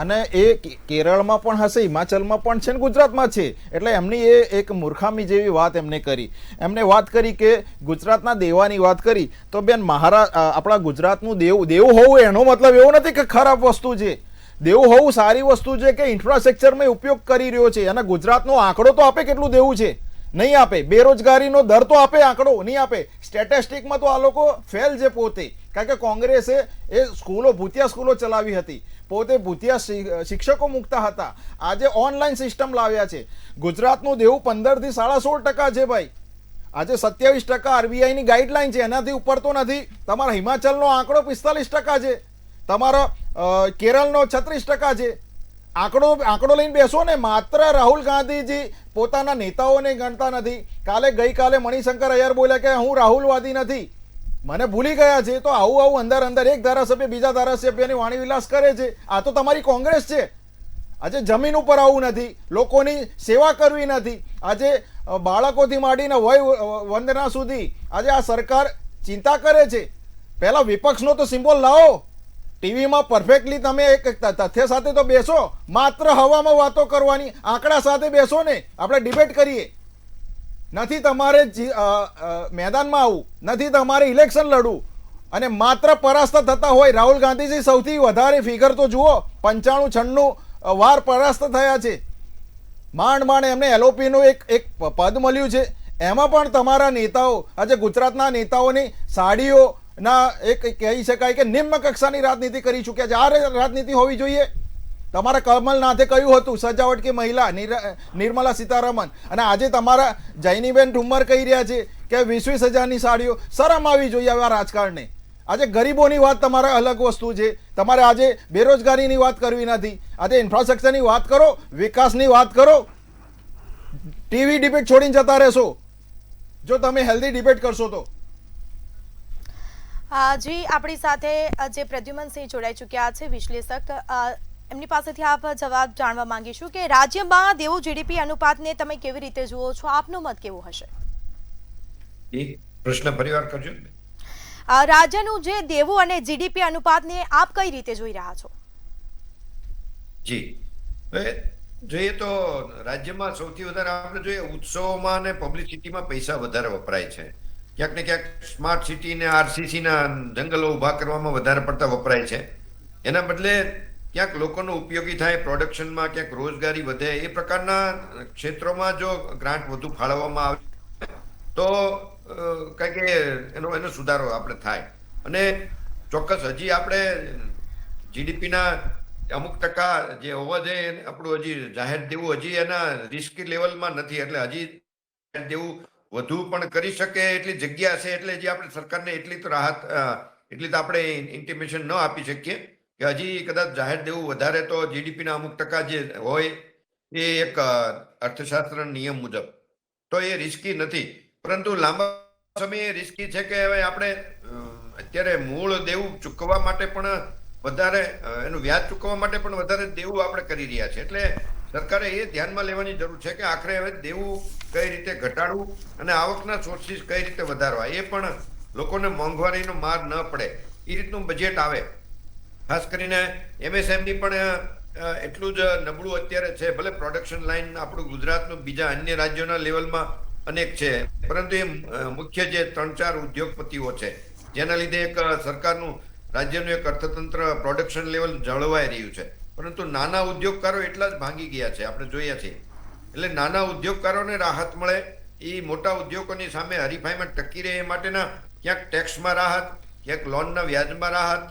અને એ કેરળમાં પણ હશે, હિમાચલમાં પણ છે ને ગુજરાતમાં છે, એટલે એમની એ એક મૂર્ખામી જેવી વાત એમને કરી. એમને વાત કરી કે ગુજરાતના દેવાની વાત કરી તો બેન આપણા ગુજરાતનું દેવું હોવું એનો મતલબ એવો નથી કે ખરાબ વસ્તુ છે. દેવું હોવું સારી વસ્તુ છે કે ઇન્ફ્રાસ્ટ્રક્ચરમાં ઉપયોગ કરી રહ્યો છે. અને ગુજરાતનો આંકડો તો આપે કેટલું દેવું છે, નહીં આપે. બેરોજગારીનો દર તો આપે, આંકડો નહીં આપે. સ્ટેટિસ્ટિકમાં તો આ લોકો ફેલ છે પોતે, કારણ કે કોંગ્રેસે એ ભૂતિયા સ્કૂલો ચલાવી હતી, પોતે ભૂતિયા શિક્ષકો મૂકતા હતા. આજે ઓનલાઈન સિસ્ટમ લાવ્યા છે. ગુજરાતનું દેવું 15 થી 16% છે ભાઈ. આજે 27% આરબીઆઈની ગાઈડલાઈન છે, એનાથી ઉપર તો નથી. તમારા હિમાચલનો આંકડો 45% છે, તમારા કેરળનો 36% છે. આંકડો લઈને બેસો ને. માત્ર રાહુલ ગાંધીજી પોતાના નેતાઓને ગણતા નથી. ગઈકાલે મણિશંકર અય્યર બોલ્યા કે હું રાહુલવાદી નથી, મને ભૂલી ગયા છે. તો આવું અંદર એક ધારાસભ્ય બીજા ધારાસભ્યની વાણી વિલાસ કરે છે. આ તો તમારી કોંગ્રેસ છે. આજે જમીન ઉપર આવવું નથી, લોકોની સેવા કરવી નથી. આજે બાળકોથી માંડીને વંદના સુધી આજે આ સરકાર ચિંતા કરે છે. પહેલા વિપક્ષનો તો સિમ્બોલ લાવો. ટીવીમાં પરફેક્ટલી તમે એક તથ્ય સાથે તો બેસો, માત્ર હવામાં વાતો કરવાની. આંકડા સાથે બેસો ને, આપણે ડિબેટ કરીએ. નથી તમારે મેદાનમાં આવવું, નથી તમારે ઇલેક્શન લડવું, અને માત્ર પરાસ્ત થતા હોય. રાહુલ ગાંધીજી સૌથી વધારે ફિગર તો જુઓ, 95-96 વાર પરાસ્ત થયા છે. માંડ એમને એલઓપીનું એક પદ મળ્યું છે. એમાં પણ તમારા નેતાઓ, આજે ગુજરાતના નેતાઓની સાડીઓના એક કહી શકાય કે નિમ્ન કક્ષાની રાજનીતિ કરી ચૂક્યા છે. આ રાજનીતિ હોવી જોઈએ? તમારા કમલનાથે કહ્યું હતું સજાવટ કે મહિલા નિર્મલા સીતારમણ, અને આજે તમારા જૈનીબેન ઠુમ્મર કહી રહ્યા છે કે 20,000ની સાડીઓ. શરમ આવી જોઈએ આવા રાજકારણને. આજે ગરીબોની વાત તમારા અલગ વસ્તુ છે, તમારે આજે બેરોજગારીની વાત કરવી નથી. આજે ઇન્ફ્રાસ્ટ્રક્ચરની વાત કરો, વિકાસની વાત કરો. ટીવી ડિબેટ છોડીને જતા રહેશો જો તમે હેલ્ધી ડિબેટ કરશો તો. જી આપણી સાથે જે પ્રદ્યુમનસિંહ જોડાઈ ચૂક્યા છે, વિશ્લેષક, એમની પાસેથી આપ જવાબ જાણવા માંગીશું કે રાજ્યમાં દેવું જીડીપી અનુપાતને તમે કેવી રીતે જુઓ છો? આપનો મત કેવો હશે? પ્રશ્ન ફરીવાર કરજો. રાજ્યનું જે દેવું અને જીડીપી અનુપાતને આપ કઈ રીતે જોઈ રહ્યા છો? જી, જોઈએ તો રાજ્યમાં સૌથી વધારે આપણે જોઈએ ઉત્સવોમાં અને પબ્લિસિટીમાં પૈસા વધારે વપરાય છે. ક્યાંક ને ક્યાંક સ્માર્ટ સિટી ને આરસીસી ના જંગલો ઉભા કરવામાં વધારે પડતા વપરાય છે. એના બદલે ક્યાંક લોકોનો ઉપયોગી થાય, પ્રોડક્શનમાં ક્યાંક રોજગારી વધે, એ પ્રકારના ક્ષેત્રોમાં જો ગ્રાન્ટ વધુ ફાળવવામાં આવે તો કંઈક એનો સુધારો આપણે થાય. અને ચોક્કસ હજી આપણે જીડીપીના અમુક ટકા જે હોવા જોઈએ આપણું હજી જાહેર દેવું હજી એના રિસ્કી લેવલમાં નથી, એટલે હજી દેવું વધુ પણ કરી શકે એટલી જગ્યા છે. એટલે હજી આપણે સરકારને એટલી તો રાહત, એટલી તો આપણે ઇન્ટિમેશન ન આપી શકીએ કે હજી કદાચ જાહેર દેવું વધારે તો જીડીપીના અમુક ટકા જે હોય એ એક અર્થશાસ્ત્ર નિયમ મુજબ તો એ રિસ્કી નથી, પરંતુ લાંબા સમયે રિસ્કી છે કે હવે આપણે અત્યારે મૂળ દેવું ચૂકવવા માટે પણ વધારે એનું વ્યાજ ચૂકવવા માટે પણ વધારે દેવું આપણે કરી રહ્યા છે. એટલે સરકારે એ ધ્યાનમાં લેવાની જરૂર છે કે આખરે હવે દેવું કઈ રીતે ઘટાડવું અને આવકના સોર્સિસ કઈ રીતે વધારવા, એ પણ લોકોને મોંઘવારીનો માર ન પડે એ રીતનું બજેટ આવે. ખાસ કરીને MSMની પણ એટલું જ નબળું અત્યારે છે. ભલે પ્રોડક્શન લાઇન આપણું ગુજરાતનું બીજા અન્ય રાજ્યોના લેવલમાં અનેક છે, પરંતુ એ મુખ્ય જે 3-4 ઉદ્યોગપતિઓ છે જેના લીધે એક સરકારનું રાજ્યનું એક અર્થતંત્ર પ્રોડક્શન લેવલ જળવાઈ રહ્યું છે. પરંતુ નાના ઉદ્યોગકારો એટલા જ ભાંગી ગયા છે, આપણે જોયા છીએ. એટલે નાના ઉદ્યોગકારોને રાહત મળે, એ મોટા ઉદ્યોગોની સામે હરીફાઈમાં ટકી રહે એ માટેના ક્યાંક ટેક્સમાં રાહત, ક્યાંક લોનના વ્યાજમાં રાહત,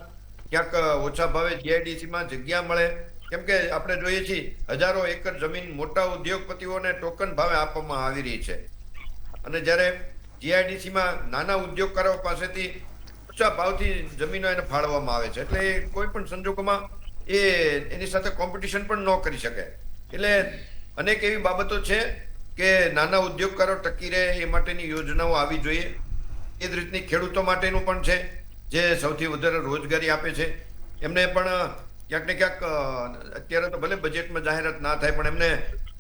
ક્યાંક ઓછા ભાવે GIDCમાં જગ્યા મળે. કેમ કે આપણે જોઈએ છીએ હજારો એકર જમીન મોટા ઉદ્યોગપતિઓને ટોકન ભાવે આપવામાં આવી રહી છે, અને જ્યારે GIDCમાં નાના ઉદ્યોગકારો પાસેથી ઊંચા ભાવથી જમીનો એને ફાળવવામાં આવે છે. એટલે એ કોઈ પણ સંજોગોમાં એની સાથે કોમ્પિટિશન પણ ન કરી શકે. એટલે અનેક એવી બાબતો છે કે નાના ઉદ્યોગકારો ટકી રહે એ માટેની યોજનાઓ આવી જોઈએ. એ જ રીતની ખેડૂતો માટેનું પણ છે, જે સૌથી વધારે રોજગારી આપે છે. એમને પણ ક્યાંક ને ક્યાંક અત્યારે તો ભલે બજેટમાં જાહેરાત ના થાય, પણ એમને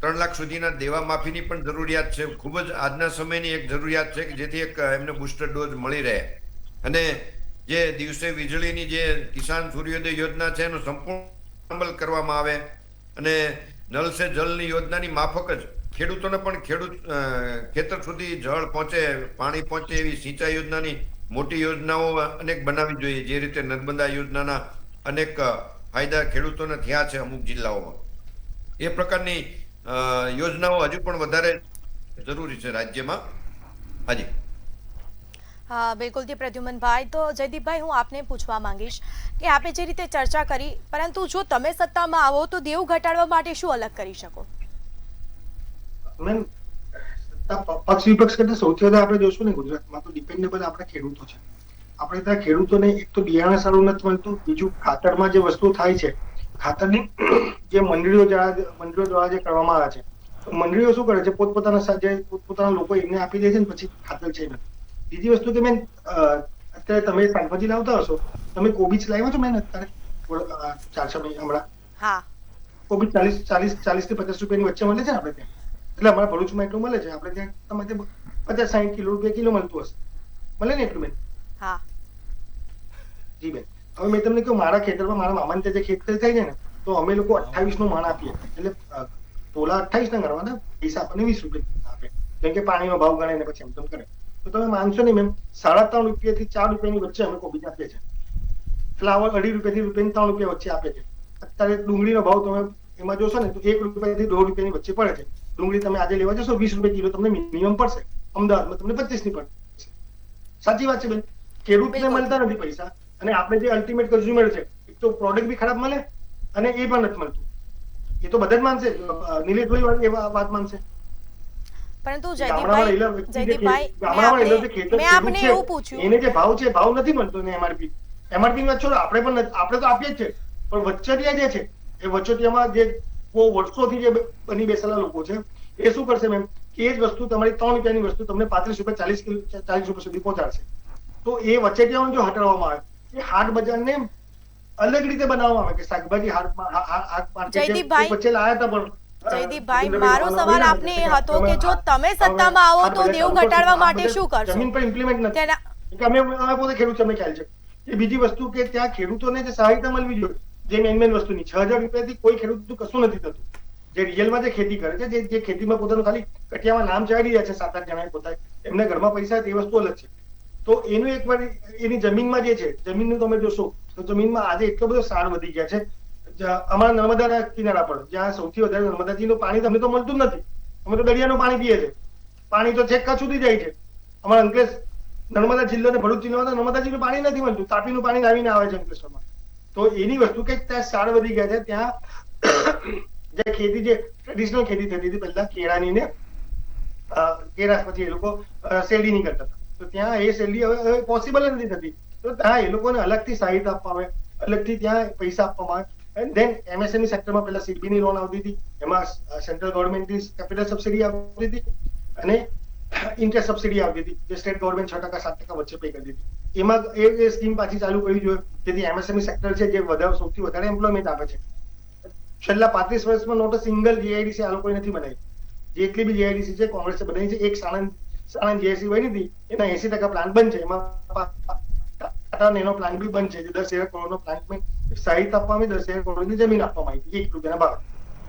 3 લાખ સુધીના દેવા માફીની પણ જરૂરિયાત છે. ખૂબ જ આજના સમયની એક જરૂરિયાત છે કે જેથી એક એમને બુસ્ટર ડોઝ મળી રહે. અને જે દિવસે વીજળીની જે કિસાન સૂર્યોદય યોજના છે એનો સંપૂર્ણ અમલ કરવામાં આવે, અને નલ સે જલની યોજનાની માફક જ ખેડૂતોને પણ ખેતર સુધી જળ પહોંચે, પાણી પહોંચે એવી સિંચાઈ યોજનાની મોટી યોજનાઓ અનેક બનાવવી જોઈએ. જે રીતે નર્મદા યોજનાના અનેક ફાયદા ખેડૂતોને થયા છે અમુક જિલ્લાઓમાં, એ પ્રકારની યોજનાઓ હજુ પણ વધારે જરૂરી છે રાજ્યમાં. હાજી. હા, બિલકુલથી પ્રદ્યુમનભાઈ. તો જયદીપભાઈ, હું આપને પૂછવા માંગીશ કે આપે જે રીતે ચર્ચા કરી, પરંતુ જો તમે સત્તામાં આવો તો દેવું ઘટાડવા માટે શું અલગ કરી શકો? પક્ષ વિપક્ષ કરતા સૌથી વધારે આપણે જોશું ને ગુજરાતમાં તો ડિપેન્ડેબલ આપણા ખેડૂતો છે. આપણે ત્યાં ખેડૂતોને એક તો બિયારણ સારું નથી મળતું, બીજું ખાતરમાં જે વસ્તુ થાય છે, ખાતરની જે મંડળીઓ દ્વારા જે કરવામાં આવે છે, તો મંડળીઓ શું કરે છે, પોતપોતાના લોકો એમને આપી દે છે ને પછી ખાતર છે નથી. બીજી વસ્તુ કે મેં અત્યારે તમે શાકભાજી લાવતા હશો, તમે કોબીજ લાવ્યા છો મેં અત્યારે 400 હમણાં? હા, કોબીજ 40 થી 50 રૂપિયાની વચ્ચે મળે છે ને આપણે ત્યાં. એટલે અમારા ભરૂચમાં એટલું મળે છે, આપણે ત્યાં તમારે 50-60 રૂપિયા કિલો મળતું હશે, મળે ને એટલું બેન? હા જી બેન. હવે મેં તમને કહ્યું, મારા ખેતરમાં મારા મામાને ત્યાં જે ખેતર થાય છે ને, તો અમે લોકો 28 નું માણ આપીએ. એટલે તોલા 28 ના ગણવાના, પૈસા આપણને 20 રૂપિયા આપે, કેમ કે પાણીનો ભાવ ગણે ને પછી એમ તેમ કરે. તો તમે માનશો નહીં મેમ, 3.5 રૂપિયાથી 4 રૂપિયાની વચ્ચે અમે કોબીજ આપીએ છીએ. ફ્લાવર 2.5 રૂપિયાથી 3 રૂપિયા વચ્ચે આપે છે. અત્યારે ડુંગળીનો ભાવ તમે એમાં જોશો ને તો 1 રૂપિયાથી 2 રૂપિયાની વચ્ચે પડે છે. ડુંગળી તમે આજે લેવા જશો 20 રૂપિયા કિલો તમને મિનિમમ પડશે. અમદાવાદમાં તમને 25 ની પડશે. સાચી વાત છે બેન. ખેડૂતને મળતા નથી પૈસા, અને આપણે જે અલ્ટિમેટ કન્ઝ્યુમર છે, એક તો પ્રોડક્ટ બી ખરાબ મળે અને એ પણ નથી મળતું. એ તો બધા જ માનશે, નિલેશભાઈ એ વાત માનશે. પરંતુ જયદીપભાઈ, મેં આપને એવું પૂછ્યું, એને જે ભાવ છે ભાવ નથી મળતો ને MRP ની વાત છોડો, આપણે તો આપીએ જ છે, પણ વચોટિયા જે છે એ વચોટિયામાં જે વર્ષોથી જે બની બેસેલા લોકો છે એ શું કરશે મેમ, કે એ જ વસ્તુ તમારી 3 રૂપિયાની વસ્તુ તમને 35 રૂપિયા 40 રૂપિયા સુધી પહોંચાડશે. તો એ વચેટિયાઓને જો હટાડવામાં આવે, એ હાટ બજારને અલગ રીતે બનાવવામાં આવે કે શાકભાજી હાટ જયદીપભાઈ, વચ્ચે લાયા હતા. પણ જયદીપભાઈ, મારો સવાલ આપને એ હતો કે જો તમે સત્તામાં આવો તો દેવું ઘટાડવા માટે શું કરશો? જમીન પર ઇમ્પ્લિમેન્ટ નથી. અમે પોતે ખેડૂત, અમને ખ્યાલ છે. એ બીજી વસ્તુ કે ત્યાં ખેડૂતોને જે સહાયતા મળવી જોઈએ, જે મેન વસ્તુની 6000 રૂપિયાથી કોઈ ખેડૂત કશું નથી થતું. જે રિયલમાં જે ખેતી કરે છે, જે ખેતીમાં પોતાનું ખાલી કટિયામાં નામ ચાડી રહ્યા છે 7-8 જણા પોતા, એમને ઘરમાં પૈસા તે વસ્તુ અલગ છે. તો એનું એકવાર એની જમીનમાં જે છે, જમીનનું તમે જોશો તો જમીનમાં આજે એટલો બધો સાર વધી ગયા છે. અમારા નર્મદાના કિનારા પર જ્યાં સૌથી વધારે નર્મદાજીનું પાણી તમને તો મળતું જ નથી, અમે તો દરિયાનું પાણી પીએ છીએ. પાણી તો છેક કચ્છ સુધી જાય છે. અમારા અંકલેશ નર્મદા જિલ્લો અને ભરૂચ જિલ્લામાં નર્મદાજીનું પાણી નથી મળતું, તાપીનું પાણી લાવીને આવે છે અંકલેશ્વરમાં. તો એની વસ્તુ કે ત્યાં સાર વધી ગયા છે. ત્યાં જે ખેતી, જે ટ્રેડિશનલ ખેતી થતી હતી પહેલા કેળાની ને કેળા, પછી એ લોકો શેરડીની કરતા હતા, તો ત્યાં એ શેરડી હવે પોસિબલ નથી થતી. તો ત્યાં એ લોકોને અલગથી સહાયતા આપવામાં આવે, અલગથી ત્યાં પૈસા આપવામાં આવે. ધેન એમએસએમઈ સેક્ટરમાં પહેલા સીડબીની લોન આવતી હતી, એમાં સેન્ટ્રલ ગવર્મેન્ટની કેપિટલ સબસિડી આવતી હતી અને ઇન્ટરેસ્ટ સબસિડી આવતી હતી, જે સ્ટેટ ગવર્મેન્ટ 6% 7% વચ્ચે પે કરતી હતી. એમાં એ સ્કીમ પાછી ચાલુ કરવી જોઈએ, જેથી એમએસએમઈ સેક્ટર છે જે સૌથી વધારે એમ્પ્લોયમેન્ટ આપે છે. છેલ્લા 35 વર્ષમાં નોટ સિંગલ જીઆઈડીસી આ લોકોએ નથી બનાવી. જેટલી બી જીઆઈડીસી છે કોંગ્રેસે બનાવી છે. એક સાણંદ જીઆઈસી બની હતી, એના 80% પ્લાન્ટ બંધ છે. એમાં ટાટા નેનો પ્લાન્ટ બી બંધ છે, જે 10,000 કરોડનો પ્લાન્ટમાં સહાયતા આપવામાં આવી, 10,000 કરોડની જમીન આપવામાં આવી હતી ₹1 ભાવ.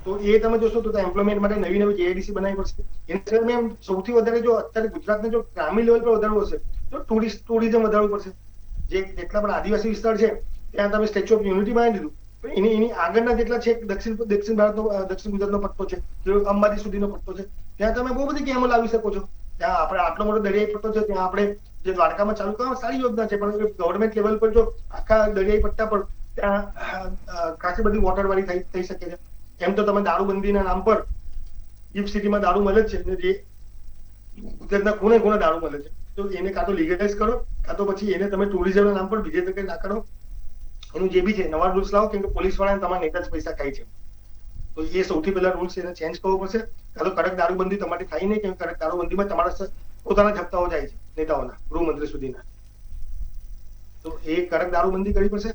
તો એ તમે જોશો તો એમ્પ્લોયમેન્ટ માટે નવી નવી જીઆઈડીસી બનાવવી પડશે. એના સિવાય સૌથી વધારે જો અત્યારે ગુજરાતને જો ગ્રામીણ લેવલ પર વધારવું હશે તો ટુરિઝમ વધારવું પડશે. જેટલા પણ આદિવાસી વિસ્તાર છે ત્યાં તમે સ્ટેચ્યુ ઓફ યુનિટી બનાવી દીધું, એની આગળના જેટલા છે દક્ષિણ ભારતનો દક્ષિણ ગુજરાતનો પટ્ટો છે, અંબાજી સુધીનો પટ્ટો છે, ત્યાં તમે બહુ બધી ગેમો લાવી શકો છો. ત્યાં આપણે આટલો મોટો દરિયાઈ પટ્ટો છે, ત્યાં આપણે જે દ્વારકામાં ચાલુ કરવામાં સારી યોજના છે, પણ ગવર્મેન્ટ લેવલ પર જો આખા દરિયાઈ પટ્ટા પર ત્યાં ખાસી બધી વોટરવાળી થઈ શકે છે. એમ તો તમે દારૂબંધીના નામ પર ગિફ્ટ સિટીમાં દારૂ મળે જ છે, જે ગુજરાતના ખૂણે ખૂણે દારૂ મળે છે. તો એને કાં તો લીગલાઇઝ કરો, કાં તો પછી એને તમે ટુરિઝમના નામ પર બીજે જગ્યાએ ના કરો. એનું જે બી છે નવા રૂલ્સ લાવો, કેમ કે પોલીસ વાળાને તમારા નેતા જ પૈસા ખાય છે. તો એ સૌથી પહેલા રૂલ્સ એને ચેન્જ કરવો પડશે. કાં તો કડક દારૂબંધી તમારી થાય નહીં, કેમ કે કડક દારૂબંધીમાં તમારા પોતાના જ હપ્તાઓ જાય છે નેતાઓના, ગૃહમંત્રી સુધીના. તો એ કડક દારૂબંધી કરવી પડશે.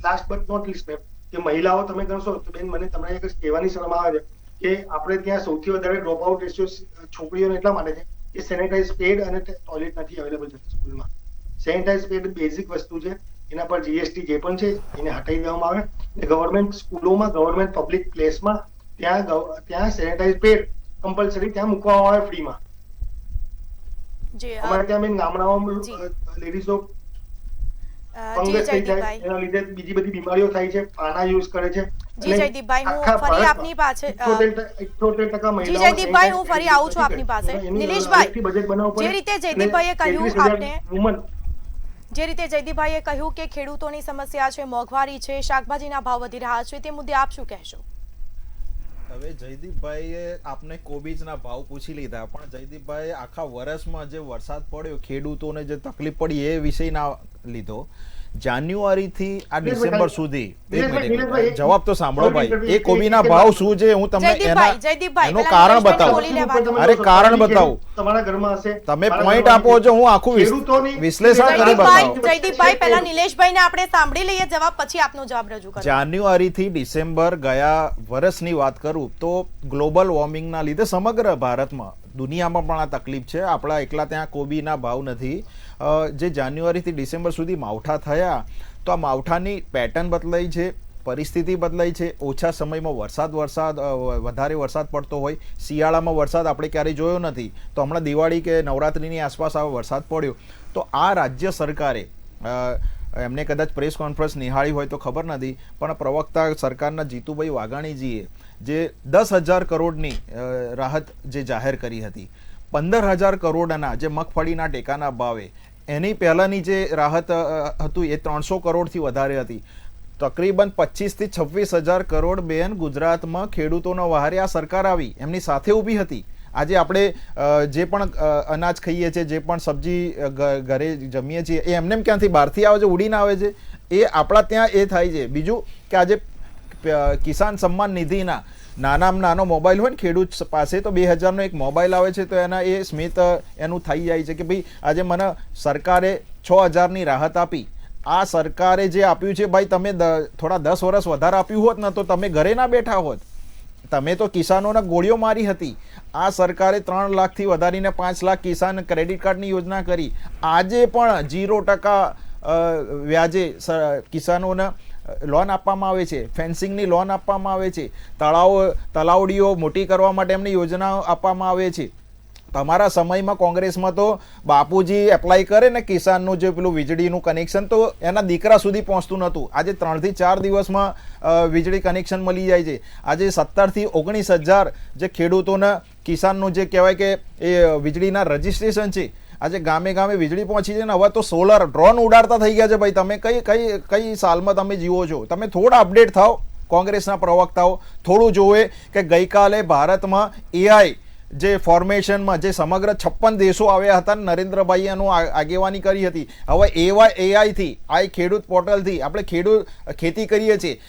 Last but not least ma'am, કે મહિલાઓ તમે ગણશો તો બેન મને તમને એક કહેવાની શરમ આવે છે કે આપણે ત્યાં સૌથી વધારે ડ્રોપ આઉટ રેશિયો છોકરીઓને એટલા માટે છે કે સેનેટાઇઝ પેડ અને ટોયલેટ નથી અવેલેબલ છે સ્કૂલમાં. સેનેટાઇઝ પેડ બેઝિક વસ્તુ છે, એના પર જીએસટી જે પણ છે એને હટાવી દેવામાં આવે. ગવર્મેન્ટ સ્કૂલોમાં, ગવર્મેન્ટ પબ્લિક પ્લેસમાં ત્યાં સેનેટાઇઝ પેડ કમ્પલસરી ત્યાં મૂકવામાં આવે ફ્રીમાં. અમારે ત્યાં બેન ગામડાઓમાં લેડીઝો ફંગસ થઈ જાય, એના લીધે બીજી બધી બીમારીઓ થાય છે, પાના યુઝ કરે છે. જી જયદીપભાઈ, હું ફરી આપની પાસે 78% મહિલાઓ. જી જયદીપભાઈ, હું ફરી આવું છું આપની પાસે. નિલેશભાઈ, જે રીતે જયદીપભાઈએ કહ્યું આપને, જે રીતે જયદીપભાઈએ કહ્યું કે ખેડૂતોની સમસ્યા છે, મોંઘવારી છે, શાકભાજીના ભાવ વધી રહ્યા છે, તે મુદ્દે આપ શું કહેશો? હવે જયદીપભાઈએ આપને કોબીજના ભાવ પૂછી લીધા, પણ જયદીપભાઈ આખા વર્ષમાં જે વરસાદ પડ્યો, ખેડૂતોને જે તકલીફ પડી એ વિષય ના લીધો. જાન્યુઆરી થી આ ડિસેમ્બર સુધી જવાબ તો સાંભળો ભાઈ, એ કોબીના ભાવ શું છે હું તમને એનું કારણ બતાવું. અરે કારણ બતાવું, તમારા ઘરમાં હશે, તમે પોઈન્ટ આપો છો, હું આખું વિશ્લેષણ કરી બતાવું. જયદીપભાઈ, પહેલા નિલેશભાઈને આપણે સાંભળી લઈએ જવાબ, પછી આપનો જવાબ રજૂ કરો. જાન્યુઆરી થી ડિસેમ્બર ગયા વર્ષની વાત કરું તો ગ્લોબલ વોર્મિંગના લીધે સમગ્ર ભારતમાં, દુનિયામાં પણ આ તકલીફ છે. આપણા એકલા ત્યાં કોબીના ભાવ નથી. જે જાન્યુઆરીથી ડિસેમ્બર સુધી માવઠા થયા તો આ માવઠાની પેટર્ન બદલાઈ છે, પરિસ્થિતિ બદલાઈ છે. ઓછા સમયમાં વધારે વરસાદ પડતો હોય. શિયાળામાં વરસાદ આપણે ક્યારેય જોયો નથી, તો હમણાં દિવાળી કે નવરાત્રિની આસપાસ આવો વરસાદ પડ્યો. તો આ રાજ્ય સરકારે, એમને કદાચ પ્રેસ કોન્ફરન્સ નિહાળી હોય તો ખબર નથી, પણ પ્રવક્તા સરકારના જીતુભાઈ વાઘાણીજીએ જે 10,000 કરોડની રાહત જે જાહેર કરી હતી, 15,000 કરોડના જે મગફળીના ટેકાના ભાવે, એની પહેલાની જે રાહત હતું એ 300 કરોડથી વધારે હતી. તકરીબન 25,000 થી 26,000 કરોડ બેન ગુજરાતમાં ખેડૂતોના વહારે આ સરકાર આવી, એમની સાથે ઊભી હતી. આજે આપણે જે પણ અનાજ ખાઈએ છીએ, જે પણ સબ્જી ઘરે જમીએ છીએ, એ એમને ક્યાંથી બહારથી આવે છે, ઉડીને આવે છે, એ આપણા ત્યાં એ થાય છે. બીજું કે આજે કિસાન સન્માન નિધિના નાનામાં નાનો મોબાઈલ હોય ને ખેડૂત પાસે, તો 2,000નો એક મોબાઈલ આવે છે, તો એના એ સ્મિત એનું થઈ જાય છે કે ભાઈ આજે મને સરકારે 6,000ની રાહત આપી. આ સરકારે જે આપ્યું છે ભાઈ, તમે થોડા 10 વર્ષ વધારે આપ્યું હોત ને તો તમે ઘરે ના બેઠા હોત. તમે તો કિસાનોને ગોળીઓ મારી હતી. આ સરકારે 3 લાખથી વધારીને 5 લાખ કિસાન ક્રેડિટ કાર્ડની યોજના કરી. આજે પણ 0% વ્યાજે કિસાનોને લોન આપવામાં આવે છે, ફેન્સિંગની લોન આપવામાં આવે છે, તલાવડીઓ મોટી કરવા માટે એમની યોજના આપવામાં આવે છે. તમારા સમયમાં કોંગ્રેસમાં તો બાપુજી એપ્લાય કરે ને કિસાનનું જે પેલું વીજળીનું કનેક્શન, તો એના દીકરા સુધી પહોંચતું નહોતું. આજે 3 થી 4 દિવસમાં વીજળી કનેક્શન મળી જાય છે. આજે 17,000 થી 19,000 જે ખેડૂતોના કિસાનનું જે કહેવાય કે એ વીજળીના રજીસ્ટ્રેશન છે, આજે ગામે ગામે વીજળી પહોંચી છે ને. હવે તો સોલર ડ્રોન ઉડાડતા થઈ ગયા છે ભાઈ. તમે કઈ સાલમાં તમે જીવો છો? તમે થોડા અપડેટ થાઓ. કોંગ્રેસના પ્રવક્તાઓ થોડું જોવે કે ગઈકાલે ભારતમાં એઆઈ જે ફોર્મેશનમાં જે સમગ્ર 56 દેશો આવ્યા હતા, નરેન્દ્રભાઈ એનું આગેવાની કરી હતી. હવે AI થી આ ખેડૂત પોર્ટલથી આપણે ખેતી કરીએ છીએ.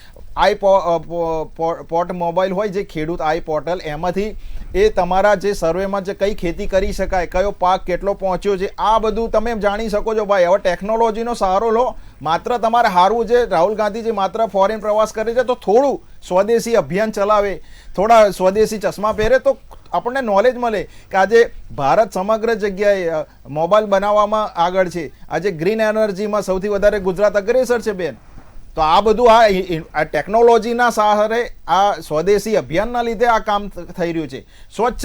પોર્ટ મોબાઈલ હોય જે ખેડૂત પોર્ટલ, એમાંથી એ તમારા જે સર્વેમાં જે કઈ ખેતી કરી શકાય, કયો પાક કેટલો પહોંચ્યો છે, આ બધું તમે જાણી શકો છો. ભાઈ હવે ટેકનોલોજીનો સહારો લો. માત્ર તમારે હારવું છે, રાહુલ ગાંધીજી માત્ર ફોરેન પ્રવાસ કરે છે તો થોડું સ્વદેશી અભિયાન ચલાવે, થોડા સ્વદેશી ચશ્મા પહેરે તો આપણને નોલેજ મળે કે આજે ભારત સમગ્ર જગ્યાએ મોબાઈલ બનાવવામાં આગળ છે. આજે ગ્રીન એનર્જીમાં સૌથી વધારે ગુજરાત અગ્રેસર છે બેન. તો આ બધું આ ટેકનોલોજીના સહારે, આ સ્વદેશી અભિયાનના લીધે આ કામ થઈ રહ્યું છે. સ્વચ્છ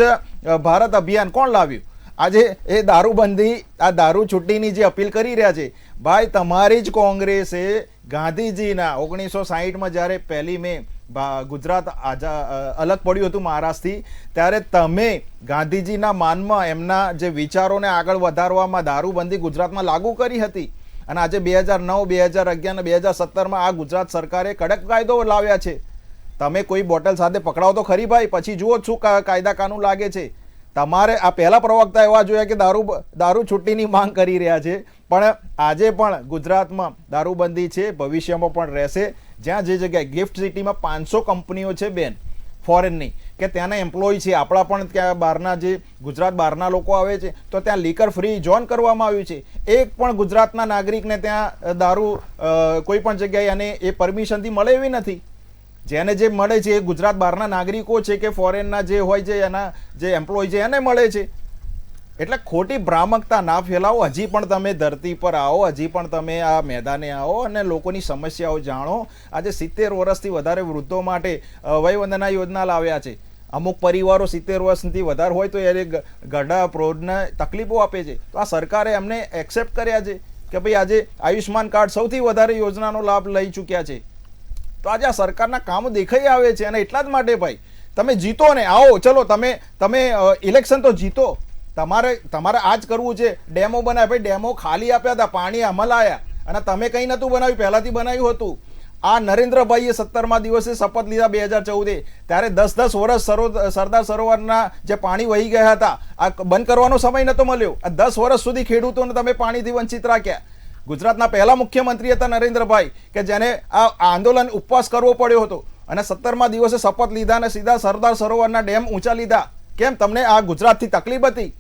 ભારત અભિયાન કોણ લાવ્યું? આજે એ દારૂબંધી, આ દારૂ છૂટીની જે અપીલ કરી રહ્યા છે, ભાઈ તમારી જ કોંગ્રેસે ગાંધીજીના 1960માં જ્યારે 1 મે ગુજરાત અલગ પડ્યું હતું મહારાષ્ટ્રથી, ત્યારે તમે ગાંધીજીના માનમાં એમના જે વિચારોને આગળ વધારવામાં દારૂબંધી ગુજરાતમાં લાગુ કરી હતી. અને આજે 2009, 2011 અને 2017માં આ ગુજરાત સરકારે કડક કાયદો લાવ્યા છે. તમે કોઈ બોટલ સાથે પકડાવો તો ખરી ભાઈ, પછી જુઓ શું કાયદા કાનૂન લાગે છે. તમારે આ પહેલા પ્રવક્તા એવા જોયા કે દારૂ છૂટીની માંગ કરી રહ્યા છે, પણ આજે પણ ગુજરાતમાં દારૂબંધી છે, ભવિષ્યમાં પણ રહેશે. જ્યાં જે જગ્યાએ ગિફ્ટ સિટીમાં 500 કંપનીઓ છે બેન ફોરેનની, કે ત્યાંના એમ્પ્લોય છે. આપણા પણ ત્યાં બહારના જે ગુજરાત બહારના લોકો આવે છે તો ત્યાં લીકર ફ્રી ઝોન કરવામાં આવ્યું છે. એક પણ ગુજરાતના નાગરિકને ત્યાં દારૂ કોઈ પણ જગ્યાએ અને એ પરમિશનથી મળે એવી નથી. જેને જે મળે છે એ ગુજરાત બહારના નાગરિકો છે કે ફોરેનના જે હોય છે, એના જે એમ્પ્લોય છે એને મળે છે. એટલે ખોટી ભ્રામકતા ના ફેલાવો. હજી પણ તમે ધરતી પર આવો, હજી પણ તમે આ મેદાને આવો અને લોકોની સમસ્યાઓ જાણો. આજે 70 વર્ષથી વધારે વૃદ્ધો માટે વયવંદના યોજના લાવ્યા છે. અમુક પરિવારો 70 વર્ષથી વધારે હોય તો એ ગઢા પ્રોઢને તકલીફો આપે છે. તો આ સરકારે એમને એક્સેપ્ટ કર્યા છે કે ભાઈ આજે આયુષ્માન કાર્ડ સૌથી વધારે યોજનાનો લાભ લઈ ચૂક્યા છે. તો આજે આ સરકારના કામો દેખાઈ આવે છે. અને એટલા જ માટે ભાઈ તમે જીતો ને આવો, ચલો તમે ઇલેક્શન તો જીતો. તમારે આ જ કરવું છે. ડેમો બનાવ્યા, ભાઈ ડેમો ખાલી આપ્યા હતા, પાણી અમલ આવ્યા, અને તમે કંઈ નહોતું બનાવ્યું, પહેલાથી બનાવ્યું હતું. આ નરેન્દ્રભાઈએ 17મા દિવસે શપથ લીધા 2014, ત્યારે 10-10 વર્ષ સરદાર સરોવરના જે પાણી વહી ગયા હતા, આ બંધ કરવાનો સમય નહોતો મળ્યો. આ 10 વર્ષ સુધી ખેડૂતોને તમે પાણીથી વંચિત રાખ્યા. ગુજરાતના પહેલા મુખ્યમંત્રી હતા નરેન્દ્રભાઈ, કે જેને આ આંદોલન ઉપવાસ કરવો પડ્યો હતો, અને 17મા દિવસે શપથ લીધા અને સીધા સરદાર સરોવરના ડેમ ઊંચા લીધા. કેમ? તમને આ ગુજરાતથી તકલીફ હતી?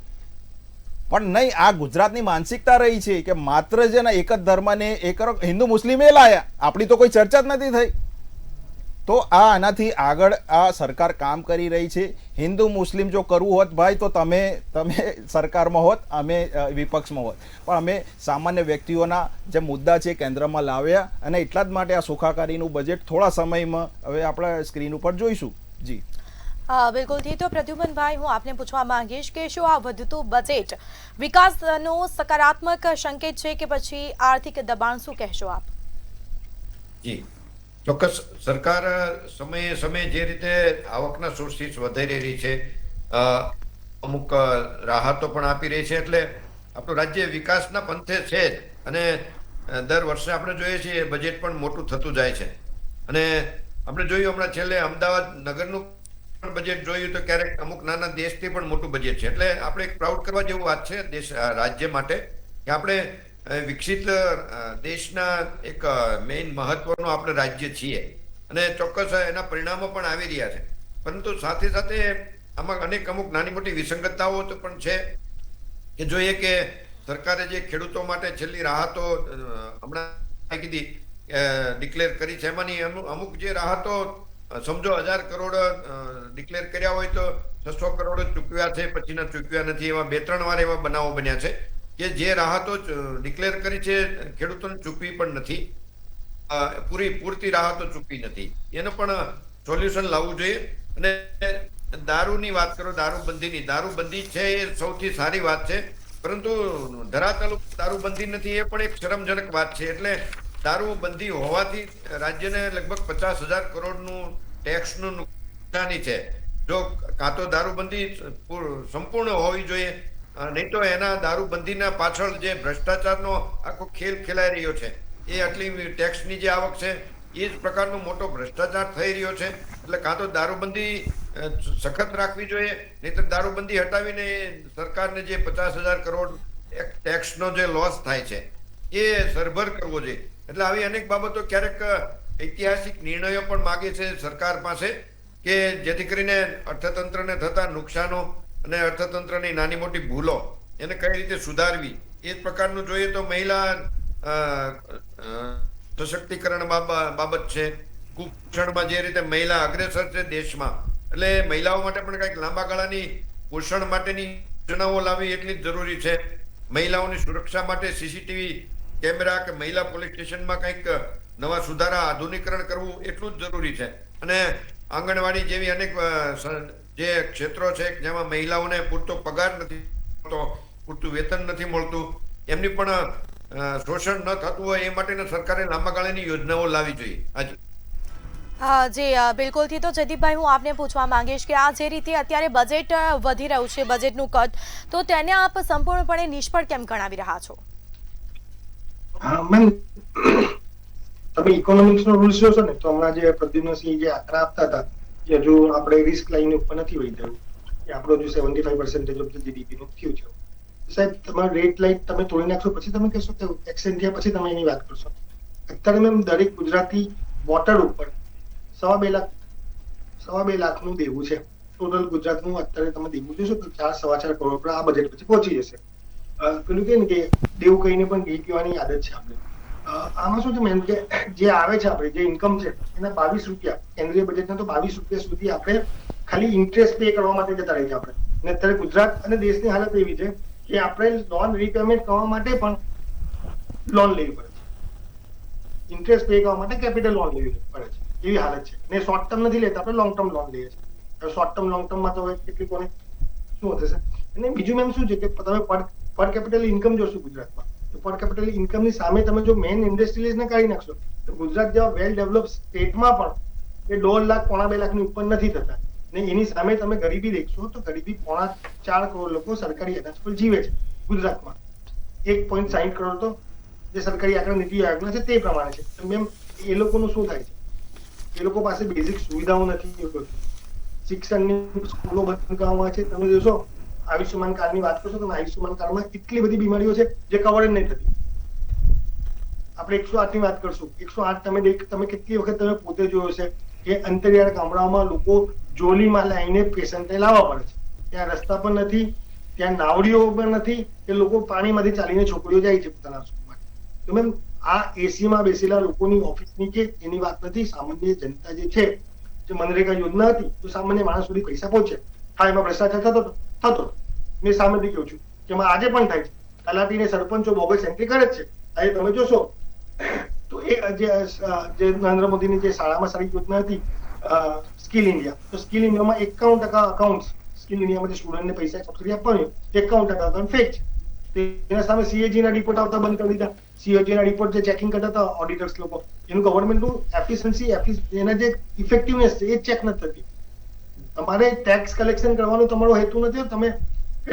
પણ નહીં, આ ગુજરાતની માનસિકતા રહી છે કે માત્ર છે ને એક જ ધર્મને એક હિન્દુ મુસ્લિમ એ લાયા, આપણી તો કોઈ ચર્ચા જ નથી થઈ. તો આનાથી આગળ આ સરકાર કામ કરી રહી છે. હિન્દુ મુસ્લિમ જો કરવું હોત ભાઈ તો તમે સરકારમાં હોત, અમે વિપક્ષમાં હોત. પણ અમે સામાન્ય વ્યક્તિઓના જે મુદ્દા છે કેન્દ્રમાં લાવ્યા, અને એટલા જ માટે આ સુખાકારીનું બજેટ થોડા સમયમાં હવે આપણે સ્ક્રીન ઉપર જોઈશું. જી બિલકુલથી. તો પ્રદ્યુમનભાઈ, હું આપને પૂછવા માંગીશ કે શું આ વધતું બજેટ વિકાસનો સકારાત્મક સંકેત છે કે પછી આર્થિક દબાણ? શું કહેશો આપ? જી ચોક્કસ. સરકાર સમયે સમયે જે રીતે આવકના સોર્સિસ વધારી રહી છે, અમુક રાહતો પણ આપી રહી છે, એટલે આપણું રાજ્ય વિકાસના પંથે છે જ. અને દર વર્ષે આપણે જોઈએ છીએ બજેટ પણ મોટું થતું જાય છે. અને આપણે જોયું હમણાં છેલ્લે અમદાવાદ નગરનું બજેટ જોયું તો ક્યારેક અમુક નાના દેશથી પણ મોટું બજેટ છે. એટલે આપણે એક પ્રાઉડ કરવા જેવું વાત છે દેશ રાજ્ય માટે કે આપણે વિકસિત દેશના એક મેઇન મહત્વનું આપણે રાજ્ય છીએ. અને ચોક્કસ એના પરિણામો પણ આવી રહ્યા છે. પરંતુ સાથે સાથે આમાં અમુક નાની મોટી વિસંગતતાઓ તો પણ છે કે જોઈએ કે સરકારે જે ખેડૂતો માટે છેલ્લી રાહતો હમણાં કીધી ડિક્લેર કરી છે, એમાંની અમુક જે રાહતો સમજો 1000 કરોડ ડિક્લેર કર્યા હોય તો 600 કરોડ ચૂકવ્યા છે, પછીના ચૂકવ્યા નથી. એવા 2-3 વાર એવા બનાવો બન્યા છે કે જે રાહતો ડિક્લેર કરી છે ખેડૂતોને ચૂકવી પણ નથી, પૂરતી રાહતો ચૂકવી નથી. એનું પણ સોલ્યુશન લાવવું જોઈએ. અને દારૂની વાત કરો, દારૂબંધી છે એ સૌથી સારી વાત છે, પરંતુ ધરાતલ દારૂબંધી નથી એ પણ એક શરમજનક વાત છે. એટલે દારૂબંધી હોવાથી રાજ્યને લગભગ 50,000 કરોડનું ટેક્સનું નુકસાની છે. જો કાં તો દારૂબંધી સંપૂર્ણ હોવી જોઈએ, નહીં તો એના દારૂબંધીના પાછળ જે ભ્રષ્ટાચારનો આખો ખેલ ખેલાઈ રહ્યો છે, એ આટલી ટેક્સની જે આવક છે એ જ પ્રકારનો મોટો ભ્રષ્ટાચાર થઈ રહ્યો છે. એટલે કાં તો દારૂબંધી સખત રાખવી જોઈએ, નહીંતર દારૂબંધી હટાવીને સરકારને જે 50,000 કરોડ ટેક્સનો જે લોસ થાય છે એ સરભર કરવો જોઈએ. એટલે આવી અનેક બાબતો ક્યારેક ઐતિહાસિક નિર્ણયો પણ માગે છે સરકાર પાસે, કે જેથી કરીને અર્થતંત્રને થતા નુકસાનો અને અર્થતંત્રની નાની મોટી ભૂલો એને કઈ રીતે સુધારવી, એ જ પ્રકારનું જોઈએ તો મહિલા સશક્તિકરણ બાબત છે, કુપોષણમાં જે રીતે મહિલા અગ્રેસર છે દેશમાં, એટલે મહિલાઓ માટે પણ કંઈક લાંબા ગાળાની પોષણ માટેની યોજનાઓ લાવવી એટલી જ જરૂરી છે. મહિલાઓની સુરક્ષા માટે સીસીટીવી કેમેરા કે મહિલા પોલીસ સ્ટેશનમાં કંઈક નવા સુધારા આધુનિકરણ કરવું એટલું જ જરૂરી છે. અને આંગણવાડી જેવી અનેક જે ક્ષેત્રો છે જેમાં મહિલાઓને પૂરતો પગાર નથી મળતો, પૂરતું વેતન નથી મળતું, એમની પણ શોષણ ન થતું હોય એ માટેના સરકારે લાંબા ગાળાની યોજનાઓ લાવવી જોઈએ. જી બિલકુલથી. તો જયદીપભાઈ, હું આપને પૂછવા માંગીશ કે આ જે રીતે અત્યારે બજેટ વધી રહ્યું છે, બજેટનું કદ, તો તેને આપ સંપૂર્ણપણે નિષ્ફળ કેમ ગણાવી રહ્યા છો? મેમ, તમે ઇકોનોમિક્સનો રૂલ્સ જોશો ને તો હમણાં જે પ્રદ્યુમ્નસિંહ જે આંકડા આપતા હતા કે હજુ આપણે રિસ્ક લાઈન ઉપર નથી વહી થયું, કે આપણો જો 75% ઓફ જીડીપી નું થયું છે. સાહેબ, તમારે રેટ લાઈન તમે તોડી નાખશો પછી તમે કહેશો કે એક્સેન્ટ થયા પછી તમે એની વાત કરશો. અત્યારે મેમ દરેક ગુજરાતી વોટર ઉપર 2.5 લાખનું દેવું છે. ટોટલ ગુજરાતનું અત્યારે તમે દેવું જોશો તો 4-4.25 કરોડ પર આ બજેટ પછી પહોંચી જશે. પેલું કે ને કે દેવું કહીને પણ ઘી પીવાની આદત છે આપણે. આમાં શું છે મેમ કે જે આવે છે આપણે જે ઇન્કમ છે એના 22 રૂપિયા, કેન્દ્રીય બજેટના તો 22 રૂપિયા સુધી આપણે ખાલી ઇન્ટરેસ્ટ પે કરવા માટે જતા રહી છે આપણે. અને અત્યારે ગુજરાત અને દેશની હાલત એવી છે કે આપણે લોન રીપેમેન્ટ કરવા માટે પણ લોન લેવી પડે છે. ઇન્ટરેસ્ટ પે કરવા માટે કેપિટલ લોન લેવી પડે છે, એવી હાલત છે. ને શોર્ટ ટર્મ નથી લેતા, આપણે લોંગ ટર્મ લોન લઈએ છીએ. શોર્ટ ટર્મ લોંગ ટર્મમાં તો કેટલીકોને શું થશે. અને બીજું મેમ શું છે કે તમે પર કેપિટલ ઇન્કમ જોશો ગુજરાતમાં, તો પર કેપિટલ ઇન્કમની સામે તમે જો મેઇન ઇન્ડસ્ટ્રીઝને કાઢી નાખશો તો ગુજરાત જેવા વેલ ડેવલપ સ્ટેટમાં પણ એ 1.5 લાખ 1.25 લાખની ઉપર નથી થતા. ને એની સામે તમે ગરીબી દેખશો તો ગરીબી 4.5 કરોડ લોકો સરકારી અનાજ પર જીવે છે ગુજરાતમાં. 1.60 કરોડ તો જે સરકારી આંકડા નીતિ આયોગના છે તે પ્રમાણે છે. તો મેમ એ લોકોનું શું થાય છે? એ લોકો પાસે બેઝિક સુવિધાઓ નથી. શિક્ષણની સ્કૂલો બંધ કરવામાં છે. તમે જોશો આયુષ્યમાન કાર્ડની વાત કરશો તો આયુષ્યમાન કાર્ડમાં એટલી બધી બીમારીઓ છે જે કવર જ નહીં થતી. આપણે 108 ની વાત કરશું, 108 તમે કેટલી વખત તમે પોતે જોયો છે કે અંતરિયાળ ગામડાઓમાં લોકો જોલીમાં લાવીને પેશન્ટને લાવવા પડે છે. ત્યાં રસ્તા પણ નથી, ત્યાં નાવડીઓ પણ નથી, કે લોકો પાણીમાંથી ચાલીને છોકરીઓ જાય છે પોતાના સ્કૂલ માટે. તો મેમ આ એસીમાં બેસેલા લોકોની ઓફિસની કે એની વાત નથી. સામાન્ય જનતા જે છે, જે મનરેગા યોજના હતી તો સામાન્ય માણસ સુધી પૈસા પહોંચે. હા, એમાં ભ્રષ્ટાચાર થતો મેં સામેથી કહું છું કે એમાં આજે પણ થાય છે. તલાટીને સરપંચો બોગસ એન્ટ્રી કરે જ છે. આજે તમે જોશો તો એ જે નરેન્દ્ર મોદીની જે શાળામાં સારી યોજના હતી સ્કિલ ઇન્ડિયા, તો સ્કિલ ઇન્ડિયામાં 51% અકાઉન્ટ, સ્કિલ ઇન્ડિયામાં જે સ્ટુડન્ટને પૈસા સબસિડી આપવાની 51% અકાઉન્ટ ફેક છે. એના સામે CAG ના રિપોર્ટ આવતા બંધ કરી દીધા. CAG ના રિપોર્ટ જે ચેકિંગ કરતા હતા ઓડિટર્સ લોકો, એનું ગવર્મેન્ટનું એફિશિયન્સી, એના જે ઇફેક્ટિવનેસ છે એ ચેક નથી થતી. તમારે ટેક્સ કલેક્શન કરવાનો તમારો હેતુ નથી.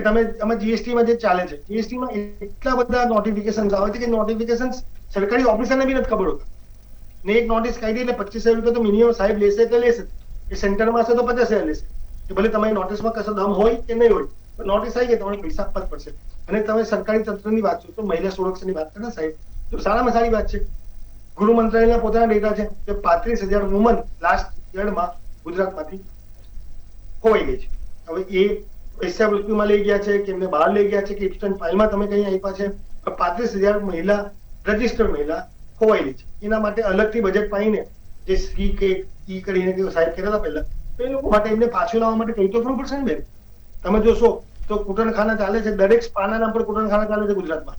તમે જીએસટીમાં જે ચાલે છે, જીએસટીમાં એટલા બધા નોટિફિકેશન આવે છે કે નોટિફિકેશન સરકારી ઓફિસરને બી નથી ખબર હોતા. ને એક નોટિસ કાઢી એટલે 25,000 રૂપિયા તો મિનિમમ સાહેબ લેશે એટલે લેશે. એ સેન્ટરમાં હશે તો 50,000 લેશે. કે ભલે તમારી નોટિસમાં કશો દમ હોય કે નહીં હોય, નોટિસ આવી ગઈ તમારે પૈસા આપવા જ પડશે. અને તમે સરકારી તંત્રની વાત છો તો મહિલા સુરક્ષાની વાત કરે સાહેબ, તો સારામાં સારી વાત છે. ગૃહ મંત્રાલયના પોતાના ડેટા છે કે 35,000 વુમન લાસ્ટ યરમાં ગુજરાતમાંથી ખોવાઈ ગઈ છે. હવે એ વેશ્યાવૃત્તિમાં લઈ ગયા છે કે એમને બહાર લઈ ગયા છે કે ઇન્સ્ટન્ટ ફાઇલમાં તમે કઈ આપ્યા છે, 35,000 મહિલા રજીસ્ટર્ડ મહિલા ખોવાયેલી છે. એના માટે અલગથી બજેટ પાડીને જે શ્રી કે ઈ કરીને સાહેબ કહેતા હતા પહેલા, તો એ લોકો માટે એમને પાછું લાવવા માટે કઈ તો કરવું પડશે ને બેન. તમે જોશો તો કુટનખાના ચાલે છે, દરેક સ્પાના નામ પર કુટનખાના ચાલે છે ગુજરાતમાં.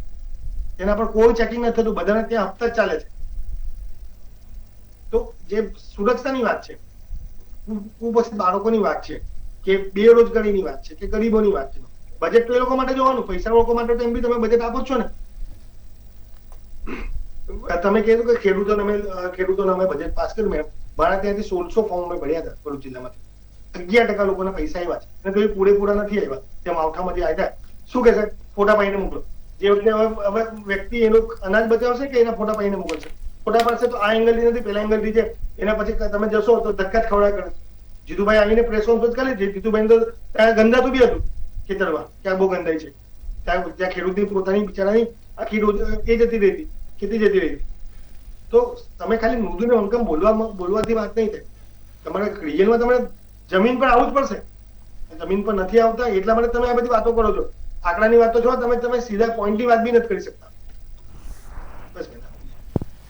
એના પર કોઈ ચેકિંગ નથી થતું, બધાને ત્યાં હપ્તા જ ચાલે છે. તો જે સુરક્ષાની વાત છે, પછી બાળકોની વાત છે, કે બેરોજગારીની વાત છે, કે ગરીબોની વાત છે, બજેટ તો એ લોકો માટે જોવાનું. પૈસા લોકો માટે તો એમ બી તમે બજેટ આપો છો ને. તમે કીધું કે ખેડૂતોને અમે બજેટ પાસ કર્યું. મેમ મારા ત્યાંથી 1600 ફોર્મ અમે ભર્યા હતા ભરૂચ જિલ્લામાંથી. 11% લોકોના પૈસા આવ્યા છે અને તો એ પૂરેપૂરા નથી આવ્યા. ત્યાં માવઠામાં જે આવ્યા શું કે છે ફોટા પાડીને મોકલો. જે વખતે હવે વ્યક્તિ એનું અનાજ બચાવશે કે એના ફોટા પાડીને મોકલશે? ખોટા પડશે તો આ એંગલથી નથી, પેલા એંગલથી છે, એના પછી તમે જશો તો ધક્કા જ ખવડા કરે. જીતુભાઈ આવીને પ્રેસ કોન્ફરન્સ કરી છે. જીતુભાઈ તો ત્યાં ગંદાતું બી હતું ખેતરમાં, ત્યાં બહુ ગંદાઈ છે, ત્યાં ખેડૂતની પોતાની બિચારાની આખી એ જતી રહેતી, ખેતી જતી રહેતી. તો તમે ખાલી મૃદુ ને વણકમ બોલવાથી વાત નહીં થાય. તમારે રિયલમાં તમારે જમીન પર આવવું જ પડશે. જમીન પર નથી આવતા એટલા માટે તમે આ બધી વાતો કરો છો. આંકડાની વાતો છો, તમે સીધા પોઈન્ટની વાત બી નથી કરી શકતા. બસ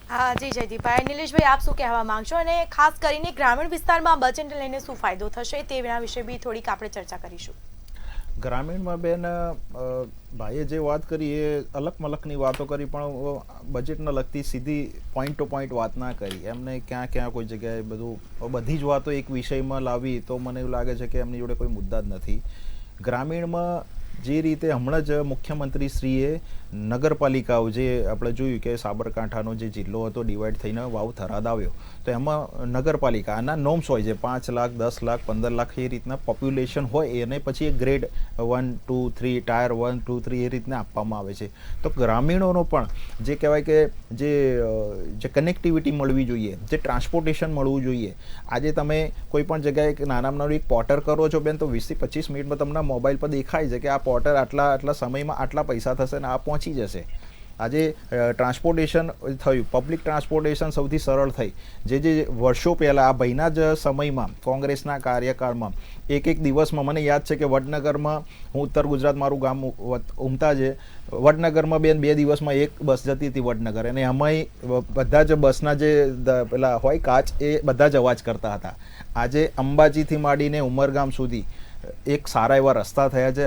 હા જી જયદીપભાઈ. નિલેશભાઈ, આપ શું કહેવા માંગશો, અને ખાસ કરીને ગ્રામીણ વિસ્તારમાં બજેટને લઈને શું ફાયદો થશે તેના વિશે બી થોડીક આપણે ચર્ચા કરીશું. ગ્રામીણમાં બેન ભાઈએ જે વાત કરી એ અલગ મલકની વાતો કરી, પણ બજેટને લગતી સીધી પોઈન્ટ ટુ પોઈન્ટ વાત ના કરી. એમને ક્યાં કોઈ જગ્યાએ બધી જ વાતો એક વિષયમાં લાવી તો મને એવું લાગે છે કે એમની જોડે કોઈ મુદ્દા જ નથી. ગ્રામીણમાં જે રીતે હમણાં જ મુખ્યમંત્રીશ્રીએ નગરપાલિકાઓ, જે આપણે જોયું કે સાબરકાંઠાનો જે જિલ્લો હતો ડિવાઈડ થઈને વાવ થરાદ આવ્યો, તો એમાં નગરપાલિકા આના નોર્મ્સ હોય છે, 5 લાખ 10 લાખ 15 લાખ એ રીતના પોપ્યુલેશન હોય, એને પછી એક ગ્રેડ 1 2 3 ટાયર 1 2 3 એ રીતના આપવામાં આવે છે. તો ગ્રામીણોનો પણ જે કહેવાય કે જે કનેક્ટિવિટી મળવી જોઈએ, જે ટ્રાન્સપોર્ટેશન મળવું જોઈએ. આજે તમે કોઈ પણ જગ્યાએ નાનામાં નાનું એક પોર્ટર કરો છો બેન, તો 20 થી 25 મિનિટમાં તમને મોબાઈલ પર દેખાય છે કે આ પોર્ટર આટલા સમયમાં આટલા પૈસા થશે ને આ પહોંચી જશે. આજે ટ્રાન્સપોર્ટેશન થયું, પબ્લિક ટ્રાન્સપોર્ટેશન સૌથી સરળ થઈ. જે વર્ષો પહેલાં આ ભાઈના જ સમયમાં કોંગ્રેસના કાર્યકાળમાં એક દિવસમાં, મને યાદ છે કે વડનગરમાં, હું ઉત્તર ગુજરાત મારું ગામ ઉમતા છે, વડનગરમાં બેન 2 દિવસમાં એક બસ જતી હતી વડનગર, અને એમાંય બધા જ બસના જે પેલા હોય કાચ એ બધા જ અવાજ કરતા હતા. આજે અંબાજીથી માંડીને ઉમરગામ સુધી એક સારા એવા રસ્તા થયા છે,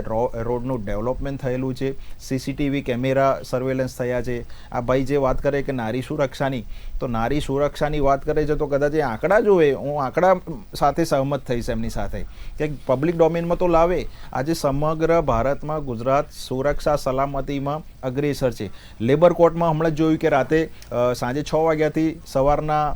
રોડનું ડેવલપમેન્ટ થયેલું છે, સીસીટીવી કેમેરા સર્વેલન્સ થયા છે. આ ભાઈ જે વાત કરે કે નારી સુરક્ષાની, તો નારી સુરક્ષાની વાત કરે છે તો કદાચ એ આંકડા જોવે, હું આંકડા સાથે સહમત થઈશ એમની સાથે કે પબ્લિક ડોમેનમાં તો લાવે. આજે સમગ્ર ભારતમાં ગુજરાત સુરક્ષા સલામતીમાં અગ્રેસર છે. લેબર કોર્ટમાં હમણાં જોયું કે રાતે સાંજે 6 વાગ્યાથી સવારના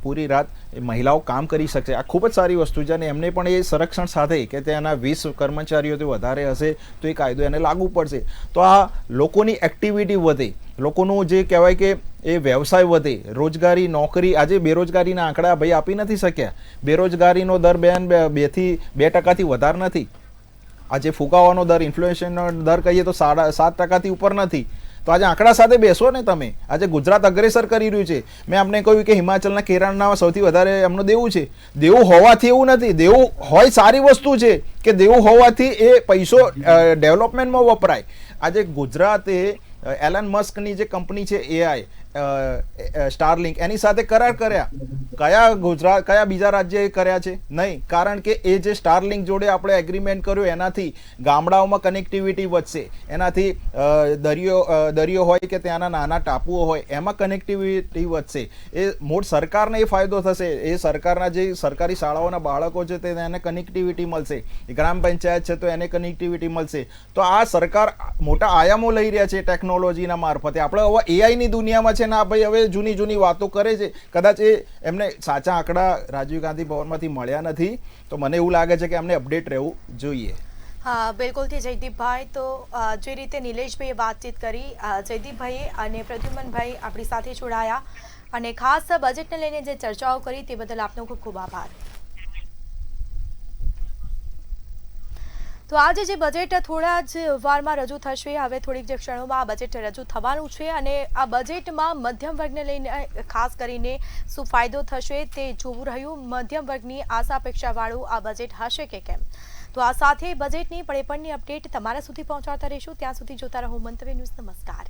પૂરી રાત મહિલાઓ કામ કરી શકશે. આ ખૂબ જ સારી વસ્તુ છે, અને એમને પણ એ સંરક્ષણ સાથે કે ત્યાંના 20 કર્મચારીઓથી વધારે હશે તો એ કાયદો એને લાગુ પડશે. તો આ લોકોની એક્ટિવિટી વધે, લોકોનું જે કહેવાય કે એ વ્યવસાય વધે, રોજગારી, નોકરી. આજે બેરોજગારીના આંકડા ભાઈ આપી નથી શક્યા. બેરોજગારીનો દર બેન 2% વધારે નથી. આજે ફુગાવાનો દર, ઇન્ફ્લેશનનો દર કહીએ તો 7% ઉપર નથી. તો આજે આંકડા સાથે બેસો ને તમે. આજે ગુજરાત અગ્રેસર કરી રહ્યું છે. મેં આપને કહ્યું કે હિમાચલના કેરળના સૌથી વધારે એમનું દેવું છે. દેવું હોવાથી એવું નથી, દેવું હોય સારી વસ્તુ છે કે દેવું હોવાથી એ પૈસો ડેવલપમેન્ટમાં વપરાય. આજે ગુજરાતે એલન મસ્કની જે કંપની છે AI સ્ટારલિંક, એની સાથે કરાર કર્યા. કયા બીજા રાજ્યએ કર્યા છે? નહીં. કારણ કે એ જે સ્ટારલિંક જોડે આપણે એગ્રીમેન્ટ કર્યો એનાથી ગામડાઓમાં કનેક્ટિવિટી વધશે, એનાથી દરિયો હોય કે ત્યાંના નાના ટાપુઓ હોય એમાં કનેક્ટિવિટી વધશે. એ મોટ સરકારને એ ફાયદો થશે. એ સરકારના જે સરકારી શાળાઓના બાળકો છે તેને કનેક્ટિવિટી મળશે, ગ્રામ પંચાયત છે તો એને કનેક્ટિવિટી મળશે. તો આ સરકાર મોટા આયામો લઈ રહ્યા છે ટેકનોલોજીના મારફતે. આપણે હવે AIની દુનિયામાં છે ને આ ભાઈ હવે જૂની વાતો કરે છે. કદાચ એમને સાચા આંકડા રાજીવ ગાંધી ભવનમાંથી મળ્યા નથી, તો મને એવું લાગે છે કે એમને અપડેટ રહેવું જોઈએ. હા બિલકુલથી જયદીપભાઈ. તો જે રીતે નિલેશભાઈએ વાતચીત કરી, જયદીપભાઈ અને પ્રદ્યુમનભાઈ આપણી સાથે જોડાયા અને ખાસ બજેટને લઈને જે ચર્ચાઓ કરી તે બદલ આપનો ખૂબ ખૂબ આભાર. તો આજે જે બજેટ થોડા જ વારમાં રજૂ થશે, હવે થોડીક જે ક્ષણોમાં આ બજેટ રજૂ થવાનું છે, અને આ બજેટમાં મધ્યમ વર્ગને લઈને ખાસ કરીને શું ફાયદો થશે તે જોવું રહ્યું. મધ્યમ વર્ગની આશા અપેક્ષાવાળું આ બજેટ હશે કે કેમ? તો આ સાથે બજેટની પળેપળની અપડેટ તમારા સુધી પહોંચાડતા રહીશું. ત્યાં સુધી જોતા રહો મંતવ્ય ન્યૂઝ. નમસ્કાર.